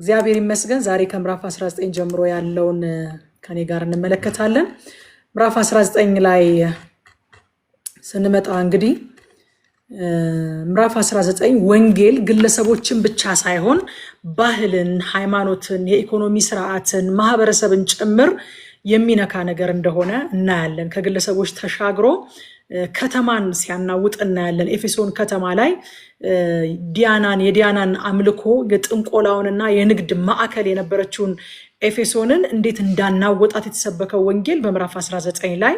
እግዚአብሔር ይመስገን ዛሬ ከምዕራፍ 19 ጀምሮ ያለውን ከኔ ጋር እንመለከታለን። ምዕራፍ 19 ላይ ስንመጣ እንግዲህ ምዕራፍ 19 ወንጌል ግለሰቦችን ብቻ ሳይሆን ባህልን፣ ሃይማኖትን፣ የኢኮኖሚ ስርዓትን፣ ማህበረሰብን ጭምር የሚነካ ነገር እንደሆነ እናያለን። ከግለሰቦች ተሻግሮ ከተማን ሲያናውጥ እናያለን። ኤፌሶን ከተማ ላይ የዲያናን አምልኮ የጥንቆላውንና የንግድ ማዕከል የነበረችውን ኤፌሶንን እንዴት እንዳናወጣት የተሰበከው ወንጌል በምዕራፍ 19 ላይ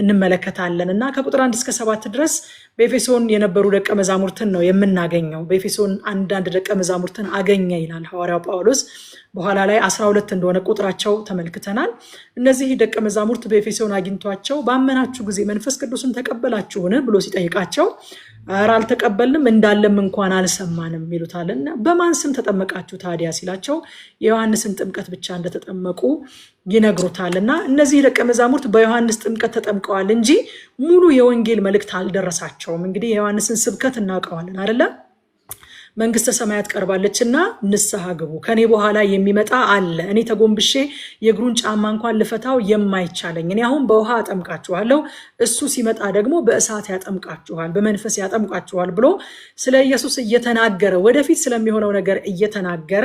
እንመለከታለን እና ከቁጥር 1 እስከ 7 ድረስ በኤፌሶን የነበሩ ደቀ መዛሙርትን ነው የምናገኘው። በኤፌሶን አንዳንድ ደቀ መዛሙርትን አገኘ ይላል ሐዋርያው ጳውሎስ። በኋላ ላይ 12 እንደሆነ ቁጥራቸው ተመልክተናል። እነዚህ ደቀ መዛሙርት በኤፌሶን አግኝቷቸው ባመናችሁ ጊዜ መንፈስ ቅዱስን ተቀበላችሁን ብሎ ሲጠይቃቸው ኧረ አልተቀበልንም እንዳለም እንኳን አልሰማንም ይሉታልና በማን ስም ተጠመቃችሁ ታዲያ ሲላቸው የዮሐንስን ጥምቀት ብቻ እንደተጠመቁ ይነግሩታልና እነዚህ ደቀ መዛሙርት በዮሐንስ ጥምቀት ተጠምቀዋል እንጂ ሙሉ የወንጌል መልእክት አልደረሳቸውም። እንግዲህ የዮሐንስን ስብከት እናውቀዋለን አይደለ? መንግስተ ሰማያት ቀርባለችና ንስሐ ግቡ፣ ከኔ በኋላ የሚመጣ አለ፣ እኔ ተጎንብሼ የእግሩን ጫማ እንኳን ልፈታው የማይቻለኝ፣ እኔ አሁን በውሃ አጠምቃችኋለሁ፣ እሱ ሲመጣ ደግሞ በእሳት ያጠምቃችኋል፣ በመንፈስ ያጠምቃችኋል ብሎ ስለ ኢየሱስ እየተናገረ ወደፊት ስለሚሆነው ነገር እየተናገረ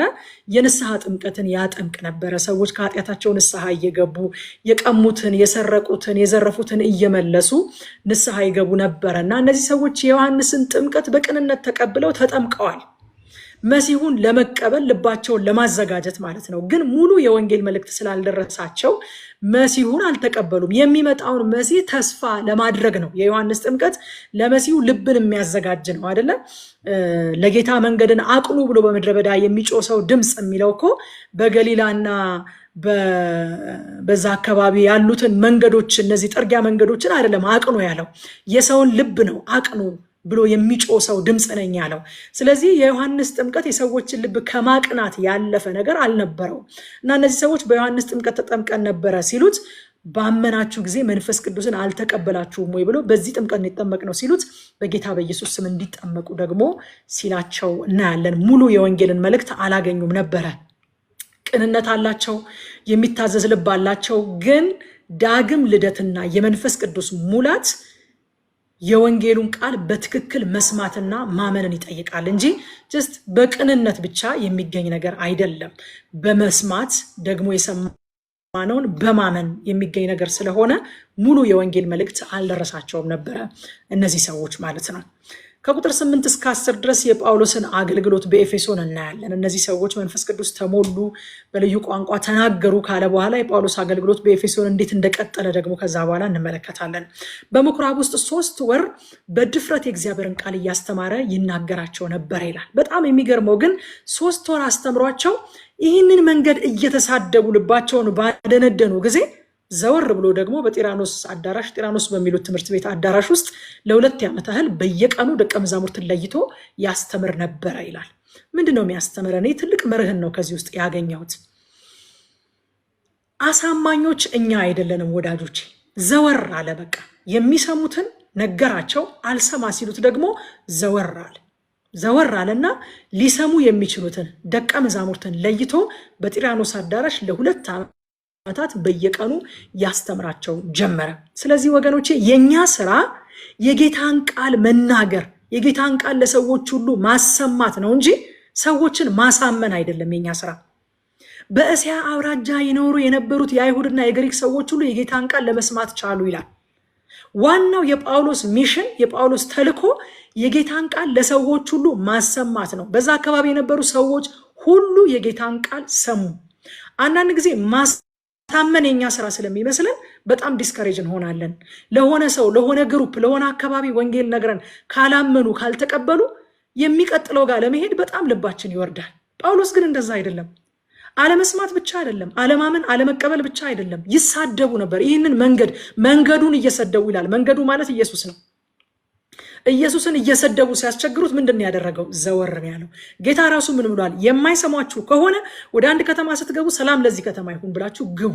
የንስሐ ጥምቀትን ያጠምቅ ነበረ። ሰዎች ከኃጢአታቸው ንስሐ እየገቡ የቀሙትን፣ የሰረቁትን፣ የዘረፉትን እየመለሱ ንስሐ ይገቡ ነበረ እና እነዚህ ሰዎች የዮሐንስን ጥምቀት በቅንነት ተቀብለው ተጠምቀዋል። መሲሁን ለመቀበል ልባቸውን ለማዘጋጀት ማለት ነው። ግን ሙሉ የወንጌል መልእክት ስላልደረሳቸው መሲሁን አልተቀበሉም። የሚመጣውን መሲህ ተስፋ ለማድረግ ነው። የዮሐንስ ጥምቀት ለመሲሁ ልብን የሚያዘጋጅ ነው አይደለም? ለጌታ መንገድን አቅኑ ብሎ በምድረ በዳ የሚጮህ ሰው ድምፅ የሚለው እኮ በገሊላና በዛ አካባቢ ያሉትን መንገዶች፣ እነዚህ ጥርጊያ መንገዶችን አይደለም አቅኑ ያለው፣ የሰውን ልብ ነው አቅኑ ብሎ የሚጮህ ሰው ድምፅ ነኝ ያለው። ስለዚህ የዮሐንስ ጥምቀት የሰዎችን ልብ ከማቅናት ያለፈ ነገር አልነበረው እና እነዚህ ሰዎች በዮሐንስ ጥምቀት ተጠምቀን ነበረ ሲሉት ባመናችሁ ጊዜ መንፈስ ቅዱስን አልተቀበላችሁም ወይ ብሎ በዚህ ጥምቀት እንዲጠመቅ ነው ሲሉት በጌታ በኢየሱስ ስም እንዲጠመቁ ደግሞ ሲላቸው እናያለን። ሙሉ የወንጌልን መልእክት አላገኙም ነበረ። ቅንነት አላቸው፣ የሚታዘዝ ልብ አላቸው። ግን ዳግም ልደትና የመንፈስ ቅዱስ ሙላት የወንጌሉን ቃል በትክክል መስማትና ማመንን ይጠይቃል እንጂ ጀስት በቅንነት ብቻ የሚገኝ ነገር አይደለም። በመስማት ደግሞ የሰማነውን በማመን የሚገኝ ነገር ስለሆነ ሙሉ የወንጌል መልእክት አልደረሳቸውም ነበረ እነዚህ ሰዎች ማለት ነው። ከቁጥር 8 እስከ 10 ድረስ የጳውሎስን አገልግሎት በኤፌሶን እናያለን። እነዚህ ሰዎች መንፈስ ቅዱስ ተሞሉ፣ በልዩ ቋንቋ ተናገሩ ካለ በኋላ የጳውሎስ አገልግሎት በኤፌሶን እንዴት እንደቀጠለ ደግሞ ከዛ በኋላ እንመለከታለን። በምኩራብ ውስጥ 3 ወር በድፍረት የእግዚአብሔርን ቃል እያስተማረ ይናገራቸው ነበር ይላል። በጣም የሚገርመው ግን 3 ወር አስተምሯቸው ይህንን መንገድ እየተሳደቡ ልባቸውን ባደነደኑ ጊዜ ዘወር ብሎ ደግሞ በጢራኖስ አዳራሽ፣ ጢራኖስ በሚሉት ትምህርት ቤት አዳራሽ ውስጥ ለ2 ዓመት ያህል በየቀኑ ደቀ መዛሙርትን ለይቶ ያስተምር ነበረ ይላል። ምንድነው የሚያስተምረን? ትልቅ መርህን ነው ከዚህ ውስጥ ያገኘሁት። አሳማኞች እኛ አይደለንም ወዳጆቼ። ዘወር አለ። በቃ የሚሰሙትን ነገራቸው። አልሰማ ሲሉት ደግሞ ዘወር አለና ሊሰሙ የሚችሉትን ደቀ መዛሙርትን ለይቶ በጢራኖስ አዳራሽ ለ2 ዓመታት በየቀኑ ያስተምራቸው ጀመረ። ስለዚህ ወገኖቼ የኛ ስራ የጌታን ቃል መናገር፣ የጌታን ቃል ለሰዎች ሁሉ ማሰማት ነው እንጂ ሰዎችን ማሳመን አይደለም የኛ ስራ። በእስያ አውራጃ ይኖሩ የነበሩት የአይሁድና የግሪክ ሰዎች ሁሉ የጌታን ቃል ለመስማት ቻሉ ይላል። ዋናው የጳውሎስ ሚሽን፣ የጳውሎስ ተልኮ የጌታን ቃል ለሰዎች ሁሉ ማሰማት ነው። በዛ አካባቢ የነበሩ ሰዎች ሁሉ የጌታን ቃል ሰሙ። አንዳንድ ጊዜ ታመን የኛ ስራ ስለሚመስለን በጣም ዲስከሬጅ እንሆናለን። ለሆነ ሰው፣ ለሆነ ግሩፕ፣ ለሆነ አካባቢ ወንጌል ነግረን ካላመኑ ካልተቀበሉ የሚቀጥለው ጋር ለመሄድ በጣም ልባችን ይወርዳል። ጳውሎስ ግን እንደዛ አይደለም። አለመስማት ብቻ አይደለም፣ አለማመን፣ አለመቀበል ብቻ አይደለም። ይሳደቡ ነበር። ይህንን መንገዱን እየሰደቡ ይላል። መንገዱ ማለት ኢየሱስ ነው። ኢየሱስን እየሰደቡ ሲያስቸግሩት ምንድን ነው ያደረገው? ዘወር ያለው። ጌታ ራሱ ምን ብሏል? የማይሰማችሁ ከሆነ ወደ አንድ ከተማ ስትገቡ ሰላም ለዚህ ከተማ ይሁን ብላችሁ ግቡ።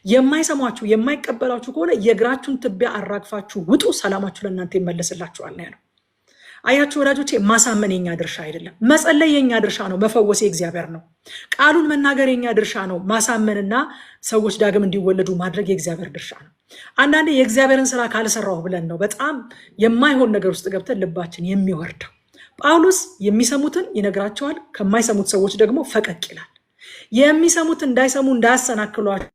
የማይሰማችሁ የማይቀበላችሁ ከሆነ የእግራችሁን ትቢያ አራግፋችሁ ውጡ፣ ሰላማችሁ ለእናንተ ይመለስላችኋል ነው ያለው። አያችሁ ወዳጆቼ፣ ማሳመን የኛ ድርሻ አይደለም። መጸለይ የኛ ድርሻ ነው። መፈወስ የእግዚአብሔር ነው። ቃሉን መናገር የኛ ድርሻ ነው። ማሳመንና ሰዎች ዳግም እንዲወለዱ ማድረግ የእግዚአብሔር ድርሻ ነው። አንዳንዴ የእግዚአብሔርን ስራ ካልሰራሁ ብለን ነው በጣም የማይሆን ነገር ውስጥ ገብተን ልባችን የሚወርደው። ጳውሎስ የሚሰሙትን ይነግራቸዋል፣ ከማይሰሙት ሰዎች ደግሞ ፈቀቅ ይላል። የሚሰሙት እንዳይሰሙ እንዳያሰናክሏቸው፣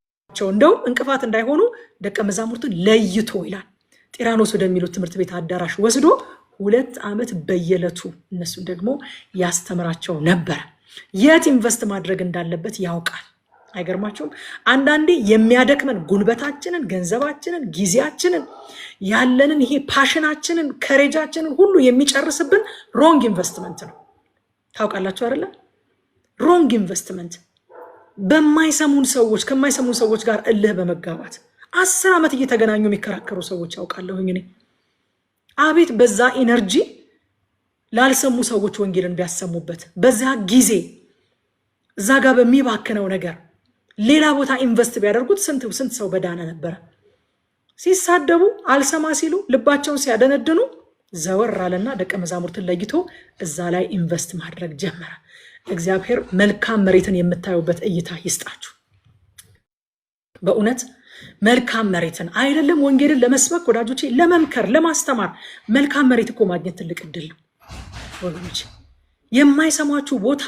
እንደው እንቅፋት እንዳይሆኑ ደቀ መዛሙርቱን ለይቶ ይላል ጢራኖስ ወደሚሉት ትምህርት ቤት አዳራሽ ወስዶ 2 ዓመት በየዕለቱ እነሱን ደግሞ ያስተምራቸው ነበር። የት ኢንቨስት ማድረግ እንዳለበት ያውቃል። አይገርማችሁም? አንዳንዴ የሚያደክመን ጉልበታችንን፣ ገንዘባችንን፣ ጊዜያችንን፣ ያለንን ይሄ ፓሽናችንን፣ ከሬጃችንን ሁሉ የሚጨርስብን ሮንግ ኢንቨስትመንት ነው። ታውቃላችሁ አይደለ? ሮንግ ኢንቨስትመንት በማይሰሙን ሰዎች ከማይሰሙን ሰዎች ጋር እልህ በመጋባት 10 ዓመት እየተገናኙ የሚከራከሩ ሰዎች ያውቃለሁኝ እኔ። አቤት በዛ ኢነርጂ ላልሰሙ ሰዎች ወንጌልን ቢያሰሙበት፣ በዛ ጊዜ እዛ ጋር በሚባክነው ነገር ሌላ ቦታ ኢንቨስት ቢያደርጉት ስንት ሰው በዳነ ነበረ። ሲሳደቡ አልሰማ ሲሉ ልባቸውን ሲያደነድኑ ዘወር አለና ደቀ መዛሙርትን ለይቶ እዛ ላይ ኢንቨስት ማድረግ ጀመረ። እግዚአብሔር መልካም መሬትን የምታዩበት እይታ ይስጣችሁ። በእውነት መልካም መሬትን አይደለም ወንጌልን ለመስበክ ወዳጆቼ፣ ለመምከር ለማስተማር መልካም መሬት እኮ ማግኘት ትልቅ እድል ነው ወገኖቼ። የማይሰማችሁ ቦታ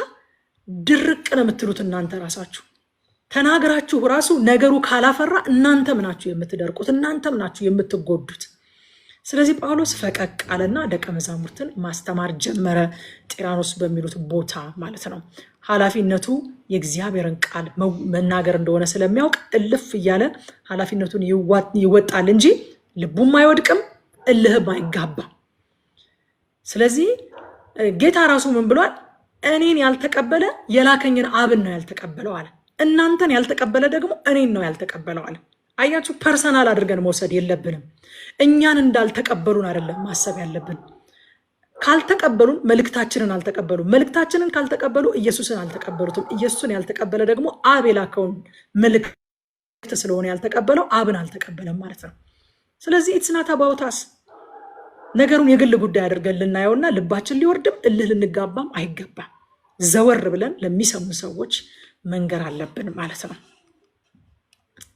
ድርቅ ነው የምትሉት እናንተ ራሳችሁ ተናግራችሁ ራሱ ነገሩ ካላፈራ እናንተም ናችሁ የምትደርቁት፣ እናንተም ናችሁ የምትጎዱት። ስለዚህ ጳውሎስ ፈቀቅ አለና ደቀ መዛሙርትን ማስተማር ጀመረ፣ ጢራኖስ በሚሉት ቦታ ማለት ነው። ኃላፊነቱ የእግዚአብሔርን ቃል መናገር እንደሆነ ስለሚያውቅ እልፍ እያለ ኃላፊነቱን ይወጣል እንጂ ልቡም አይወድቅም፣ እልህም አይጋባም። ስለዚህ ጌታ ራሱ ምን ብሏል? እኔን ያልተቀበለ የላከኝን አብን ነው ያልተቀበለው አለ። እናንተን ያልተቀበለ ደግሞ እኔን ነው ያልተቀበለው አለ። አያችሁ፣ ፐርሰናል አድርገን መውሰድ የለብንም። እኛን እንዳልተቀበሉን አይደለም ማሰብ ያለብን። ካልተቀበሉን መልእክታችንን አልተቀበሉም። መልእክታችንን ካልተቀበሉ ኢየሱስን አልተቀበሉትም። ኢየሱስን ያልተቀበለ ደግሞ አብ የላከውን መልእክት ስለሆነ ያልተቀበለው አብን አልተቀበለም ማለት ነው። ስለዚህ ኢትስ ናት አባውት አስ። ነገሩን የግል ጉዳይ አድርገን ልናየውና ልባችን ሊወርድም እልህ ልንጋባም አይገባም። ዘወር ብለን ለሚሰሙ ሰዎች መንገር አለብን ማለት ነው።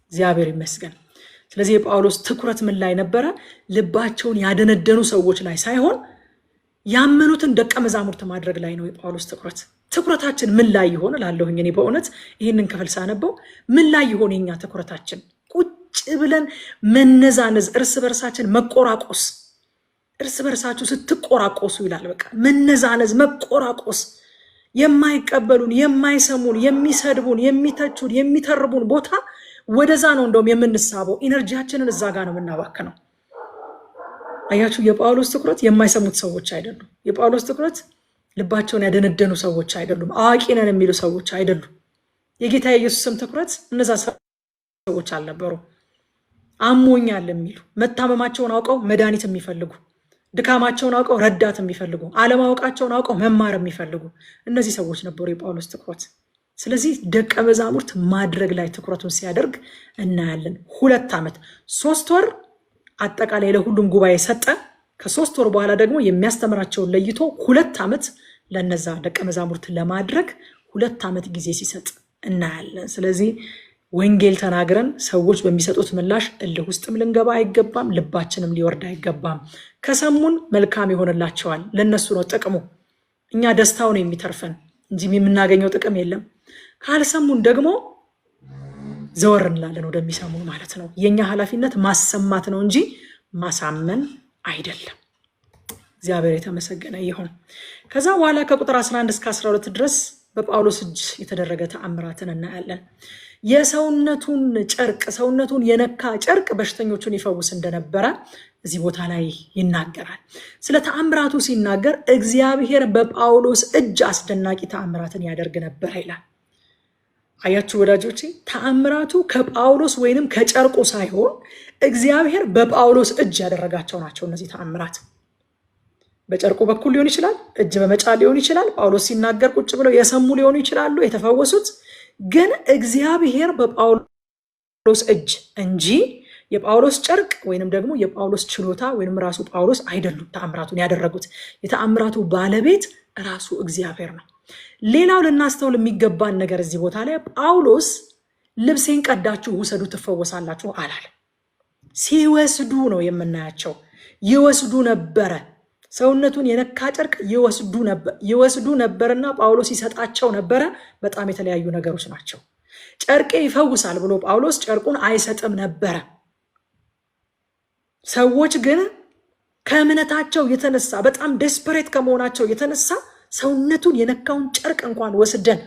እግዚአብሔር ይመስገን። ስለዚህ የጳውሎስ ትኩረት ምን ላይ ነበረ? ልባቸውን ያደነደኑ ሰዎች ላይ ሳይሆን ያመኑትን ደቀ መዛሙርት ማድረግ ላይ ነው የጳውሎስ ትኩረት። ትኩረታችን ምን ላይ ይሆን እላለሁኝ እኔ በእውነት ይህንን ክፍል ሳነበው። ምን ላይ ይሆን የኛ ትኩረታችን? ቁጭ ብለን መነዛነዝ፣ እርስ በርሳችን መቆራቆስ። እርስ በርሳችሁ ስትቆራቆሱ ይላል። በቃ መነዛነዝ፣ መቆራቆስ፣ የማይቀበሉን፣ የማይሰሙን፣ የሚሰድቡን፣ የሚተቹን፣ የሚተርቡን ቦታ ወደዛ ነው እንደውም የምንሳበው። ኢነርጂያችንን እዛ ጋር ነው የምናባክነው። አያችሁ፣ የጳውሎስ ትኩረት የማይሰሙት ሰዎች አይደሉም። የጳውሎስ ትኩረት ልባቸውን ያደነደኑ ሰዎች አይደሉም። አዋቂ ነን የሚሉ ሰዎች አይደሉም። የጌታ የኢየሱስም ትኩረት እነዛ ሰዎች አልነበሩ። አሞኛል የሚሉ መታመማቸውን አውቀው መድኃኒት የሚፈልጉ፣ ድካማቸውን አውቀው ረዳት የሚፈልጉ፣ አለማወቃቸውን አውቀው መማር የሚፈልጉ እነዚህ ሰዎች ነበሩ የጳውሎስ ትኩረት። ስለዚህ ደቀ መዛሙርት ማድረግ ላይ ትኩረቱን ሲያደርግ እናያለን። 2 ዓመት 3 ወር አጠቃላይ ለሁሉም ጉባኤ ሰጠ። ከ3 ወር በኋላ ደግሞ የሚያስተምራቸውን ለይቶ 2 ዓመት ለነዛ ደቀ መዛሙርት ለማድረግ 2 ዓመት ጊዜ ሲሰጥ እናያለን። ስለዚህ ወንጌል ተናግረን ሰዎች በሚሰጡት ምላሽ እልህ ውስጥም ልንገባ አይገባም፣ ልባችንም ሊወርድ አይገባም። ከሰሙን መልካም ይሆንላቸዋል፣ ለነሱ ነው ጥቅሙ። እኛ ደስታው ነው የሚተርፈን እንጂ የምናገኘው ጥቅም የለም። ካልሰሙን ደግሞ ዘወር እንላለን ወደሚሰሙ ማለት ነው። የኛ ኃላፊነት ማሰማት ነው እንጂ ማሳመን አይደለም። እግዚአብሔር የተመሰገነ ይሁን። ከዛ በኋላ ከቁጥር 11 እስከ 12 ድረስ በጳውሎስ እጅ የተደረገ ተአምራትን እናያለን። የሰውነቱን ጨርቅ፣ ሰውነቱን የነካ ጨርቅ በሽተኞቹን ይፈውስ እንደነበረ እዚህ ቦታ ላይ ይናገራል። ስለ ተአምራቱ ሲናገር እግዚአብሔር በጳውሎስ እጅ አስደናቂ ተአምራትን ያደርግ ነበር ይላል። አያችሁ ወዳጆቼ፣ ተአምራቱ ከጳውሎስ ወይንም ከጨርቁ ሳይሆን እግዚአብሔር በጳውሎስ እጅ ያደረጋቸው ናቸው። እነዚህ ተአምራት በጨርቁ በኩል ሊሆን ይችላል፣ እጅ በመጫን ሊሆን ይችላል፣ ጳውሎስ ሲናገር ቁጭ ብለው የሰሙ ሊሆኑ ይችላሉ የተፈወሱት። ግን እግዚአብሔር በጳውሎስ እጅ እንጂ የጳውሎስ ጨርቅ ወይንም ደግሞ የጳውሎስ ችሎታ ወይንም ራሱ ጳውሎስ አይደሉም ተአምራቱን ያደረጉት። የተአምራቱ ባለቤት ራሱ እግዚአብሔር ነው። ሌላው ልናስተውል የሚገባን ነገር እዚህ ቦታ ላይ ጳውሎስ ልብሴን ቀዳችሁ ውሰዱ ትፈወሳላችሁ አላለም። ሲወስዱ ነው የምናያቸው። ይወስዱ ነበረ። ሰውነቱን የነካ ጨርቅ ይወስዱ ነበርና ጳውሎስ ይሰጣቸው ነበረ። በጣም የተለያዩ ነገሮች ናቸው። ጨርቄ ይፈውሳል ብሎ ጳውሎስ ጨርቁን አይሰጥም ነበረ። ሰዎች ግን ከእምነታቸው የተነሳ በጣም ዴስፐሬት ከመሆናቸው የተነሳ ሰውነቱን የነካውን ጨርቅ እንኳን ወስደን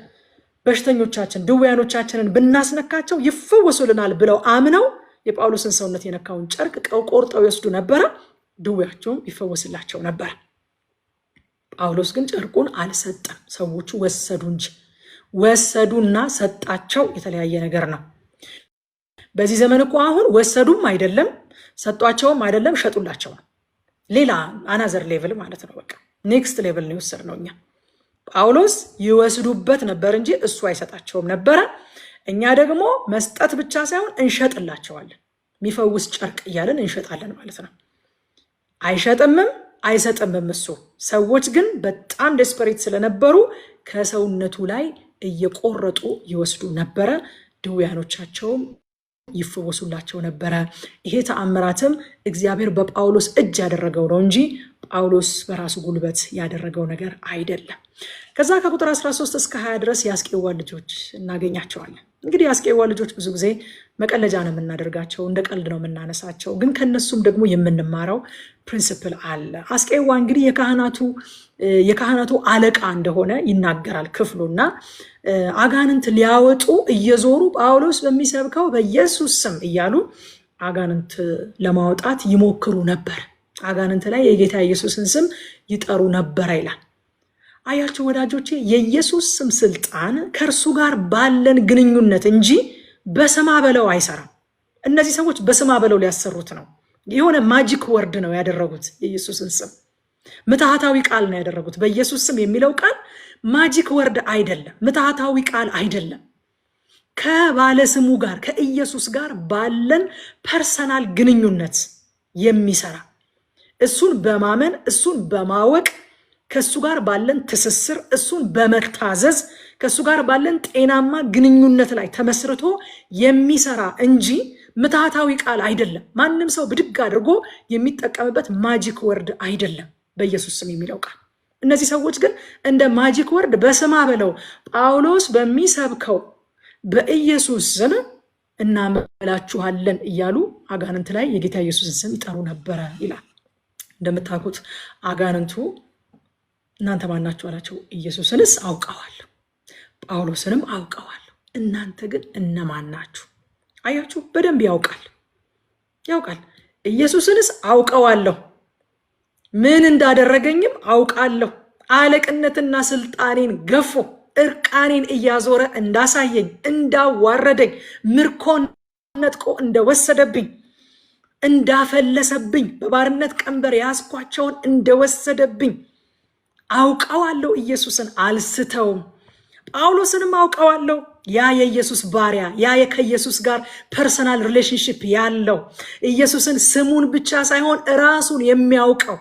በሽተኞቻችን ድውያኖቻችንን ብናስነካቸው ይፈወሱልናል ብለው አምነው የጳውሎስን ሰውነት የነካውን ጨርቅ ቆርጠው ይወስዱ ነበረ። ድውያቸውም ይፈወስላቸው ነበር። ጳውሎስ ግን ጨርቁን አልሰጠም። ሰዎቹ ወሰዱ እንጂ። ወሰዱና ሰጣቸው የተለያየ ነገር ነው። በዚህ ዘመን እኮ አሁን ወሰዱም አይደለም ሰጧቸውም አይደለም ሸጡላቸው ነው። ሌላ አናዘር ሌቭል ማለት ነው። በቃ ኔክስት ሌቭል ነው የወሰድነው እኛ። ጳውሎስ ይወስዱበት ነበር እንጂ እሱ አይሰጣቸውም ነበረ። እኛ ደግሞ መስጠት ብቻ ሳይሆን እንሸጥላቸዋለን። የሚፈውስ ጨርቅ እያለን እንሸጣለን ማለት ነው። አይሸጥምም አይሰጥምም እሱ። ሰዎች ግን በጣም ዴስፐሬት ስለነበሩ ከሰውነቱ ላይ እየቆረጡ ይወስዱ ነበረ። ድውያኖቻቸውም ይፈወሱላቸው ነበረ። ይሄ ተአምራትም እግዚአብሔር በጳውሎስ እጅ ያደረገው ነው እንጂ ጳውሎስ በራሱ ጉልበት ያደረገው ነገር አይደለም። ከዛ ከቁጥር 13 እስከ 20 ድረስ የአስቄዋ ልጆች እናገኛቸዋለን። እንግዲህ የአስቄዋ ልጆች ብዙ ጊዜ መቀለጃ ነው የምናደርጋቸው፣ እንደ ቀልድ ነው የምናነሳቸው። ግን ከነሱም ደግሞ የምንማረው ፕሪንሲፕል አለ። አስቄዋ እንግዲህ የካህናቱ አለቃ እንደሆነ ይናገራል ክፍሉና አጋንንት ሊያወጡ እየዞሩ ጳውሎስ በሚሰብከው በኢየሱስ ስም እያሉ አጋንንት ለማውጣት ይሞክሩ ነበር። አጋንንት ላይ የጌታ ኢየሱስን ስም ይጠሩ ነበር ይላል። አያችሁ ወዳጆቼ፣ የኢየሱስ ስም ስልጣን ከእርሱ ጋር ባለን ግንኙነት እንጂ በስማ በለው አይሰራም። እነዚህ ሰዎች በስማ በለው ሊያሰሩት ነው። የሆነ ማጂክ ወርድ ነው ያደረጉት። የኢየሱስን ስም ምትሃታዊ ቃል ነው ያደረጉት። በኢየሱስ ስም የሚለው ቃል ማጂክ ወርድ አይደለም፣ ምትሃታዊ ቃል አይደለም። ከባለ ስሙ ጋር ከኢየሱስ ጋር ባለን ፐርሰናል ግንኙነት የሚሰራ እሱን በማመን እሱን በማወቅ ከሱ ጋር ባለን ትስስር እሱን በመታዘዝ ከሱ ጋር ባለን ጤናማ ግንኙነት ላይ ተመስርቶ የሚሰራ እንጂ ምትሃታዊ ቃል አይደለም። ማንም ሰው ብድግ አድርጎ የሚጠቀምበት ማጂክ ወርድ አይደለም በኢየሱስ ስም የሚለው ቃል። እነዚህ ሰዎች ግን እንደ ማጂክ ወርድ በስማ በለው ጳውሎስ በሚሰብከው በኢየሱስ ስም እናመላችኋለን እያሉ አጋንንት ላይ የጌታ ኢየሱስን ስም ይጠሩ ነበረ ይላል። እንደምታውቁት አጋንንቱ እናንተ ማናችሁ አላቸው። ኢየሱስንስ አውቀዋለሁ ጳውሎስንም አውቀዋለሁ፣ እናንተ ግን እነማን ናችሁ? አያችሁ፣ በደንብ ያውቃል። ኢየሱስንስ አውቀዋለሁ፣ ምን እንዳደረገኝም አውቃለሁ። አለቅነትና ስልጣኔን ገፎ እርቃኔን እያዞረ እንዳሳየኝ፣ እንዳዋረደኝ፣ ምርኮን ነጥቆ እንደወሰደብኝ፣ እንዳፈለሰብኝ፣ በባርነት ቀንበር ያስኳቸውን እንደወሰደብኝ አውቀዋለሁ። ኢየሱስን አልስተውም። ጳውሎስንም አውቀዋለሁ። ያ የኢየሱስ ባሪያ፣ ያ ከኢየሱስ ጋር ፐርሰናል ሪሌሽንሽፕ ያለው ኢየሱስን ስሙን ብቻ ሳይሆን ራሱን የሚያውቀው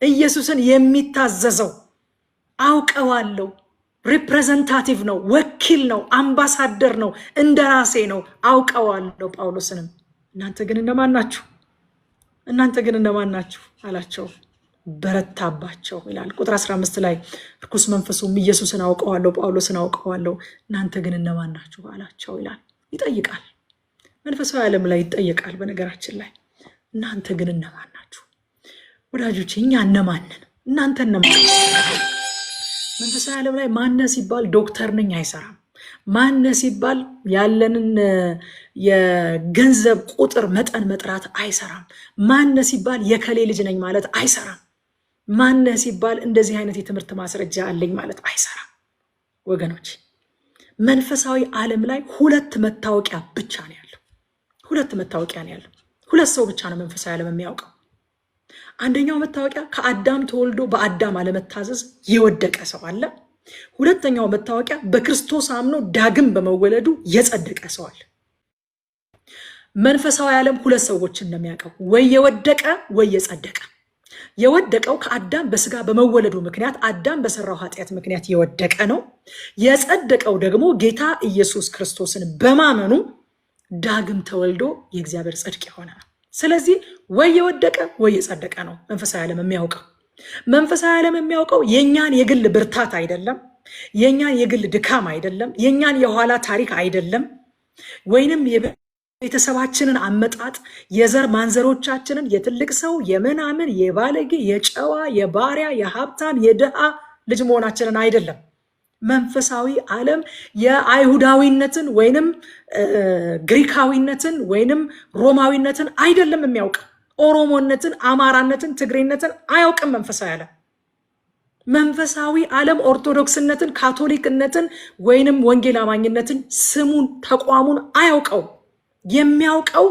ኢየሱስን የሚታዘዘው አውቀዋለሁ። ሪፕሬዘንታቲቭ ነው፣ ወኪል ነው፣ አምባሳደር ነው፣ እንደራሴ ነው። አውቀዋለሁ ጳውሎስንም። እናንተ ግን እነማን ናችሁ አላቸው። በረታባቸው ይላል ቁጥር 15 ላይ ርኩስ መንፈሱም ኢየሱስን አውቀዋለሁ ጳውሎስን አውቀዋለሁ፣ እናንተ ግን እነማን ናችሁ አላቸው ይላል። ይጠይቃል። መንፈሳዊ ዓለም ላይ ይጠይቃል። በነገራችን ላይ እናንተ ግን እነማን ናችሁ ወዳጆች? እኛ እነማንን? እናንተ እነማን? መንፈሳዊ ዓለም ላይ ማነ ሲባል ዶክተር ነኝ አይሰራም። ማነ ሲባል ያለንን የገንዘብ ቁጥር መጠን መጥራት አይሰራም። ማነ ሲባል የከሌ ልጅ ነኝ ማለት አይሰራም። ማነ ሲባል እንደዚህ አይነት የትምህርት ማስረጃ አለኝ ማለት አይሰራም። ወገኖች፣ መንፈሳዊ ዓለም ላይ ሁለት መታወቂያ ብቻ ነው ያለው። ሁለት ሰው ብቻ ነው መንፈሳዊ ዓለም የሚያውቀው። አንደኛው መታወቂያ ከአዳም ተወልዶ በአዳም አለመታዘዝ የወደቀ ሰው አለ። ሁለተኛው መታወቂያ በክርስቶስ አምኖ ዳግም በመወለዱ የጸደቀ ሰው አለ። መንፈሳዊ ዓለም ሁለት ሰዎችን ነው የሚያውቀው፣ ወይ የወደቀ ወይ የጸደቀ። የወደቀው ከአዳም በስጋ በመወለዱ ምክንያት አዳም በሰራው ኃጢአት ምክንያት የወደቀ ነው። የጸደቀው ደግሞ ጌታ ኢየሱስ ክርስቶስን በማመኑ ዳግም ተወልዶ የእግዚአብሔር ጽድቅ የሆነ ነው። ስለዚህ ወይ የወደቀ ወይ የጸደቀ ነው መንፈሳዊ ዓለም የሚያውቀው። መንፈሳዊ ዓለም የሚያውቀው የኛን የግል ብርታት አይደለም፣ የኛን የግል ድካም አይደለም፣ የኛን የኋላ ታሪክ አይደለም፣ ወይንም የቤተሰባችንን አመጣጥ የዘር ማንዘሮቻችንን የትልቅ ሰው የምናምን የባለጌ የጨዋ የባሪያ የሀብታም የድሃ ልጅ መሆናችንን አይደለም። መንፈሳዊ ዓለም የአይሁዳዊነትን ወይንም ግሪካዊነትን ወይንም ሮማዊነትን አይደለም የሚያውቅ። ኦሮሞነትን፣ አማራነትን፣ ትግሬነትን አያውቅም መንፈሳዊ ዓለም። መንፈሳዊ ዓለም ኦርቶዶክስነትን፣ ካቶሊክነትን ወይንም ወንጌል አማኝነትን ስሙን ተቋሙን አያውቀው። የሚያውቀው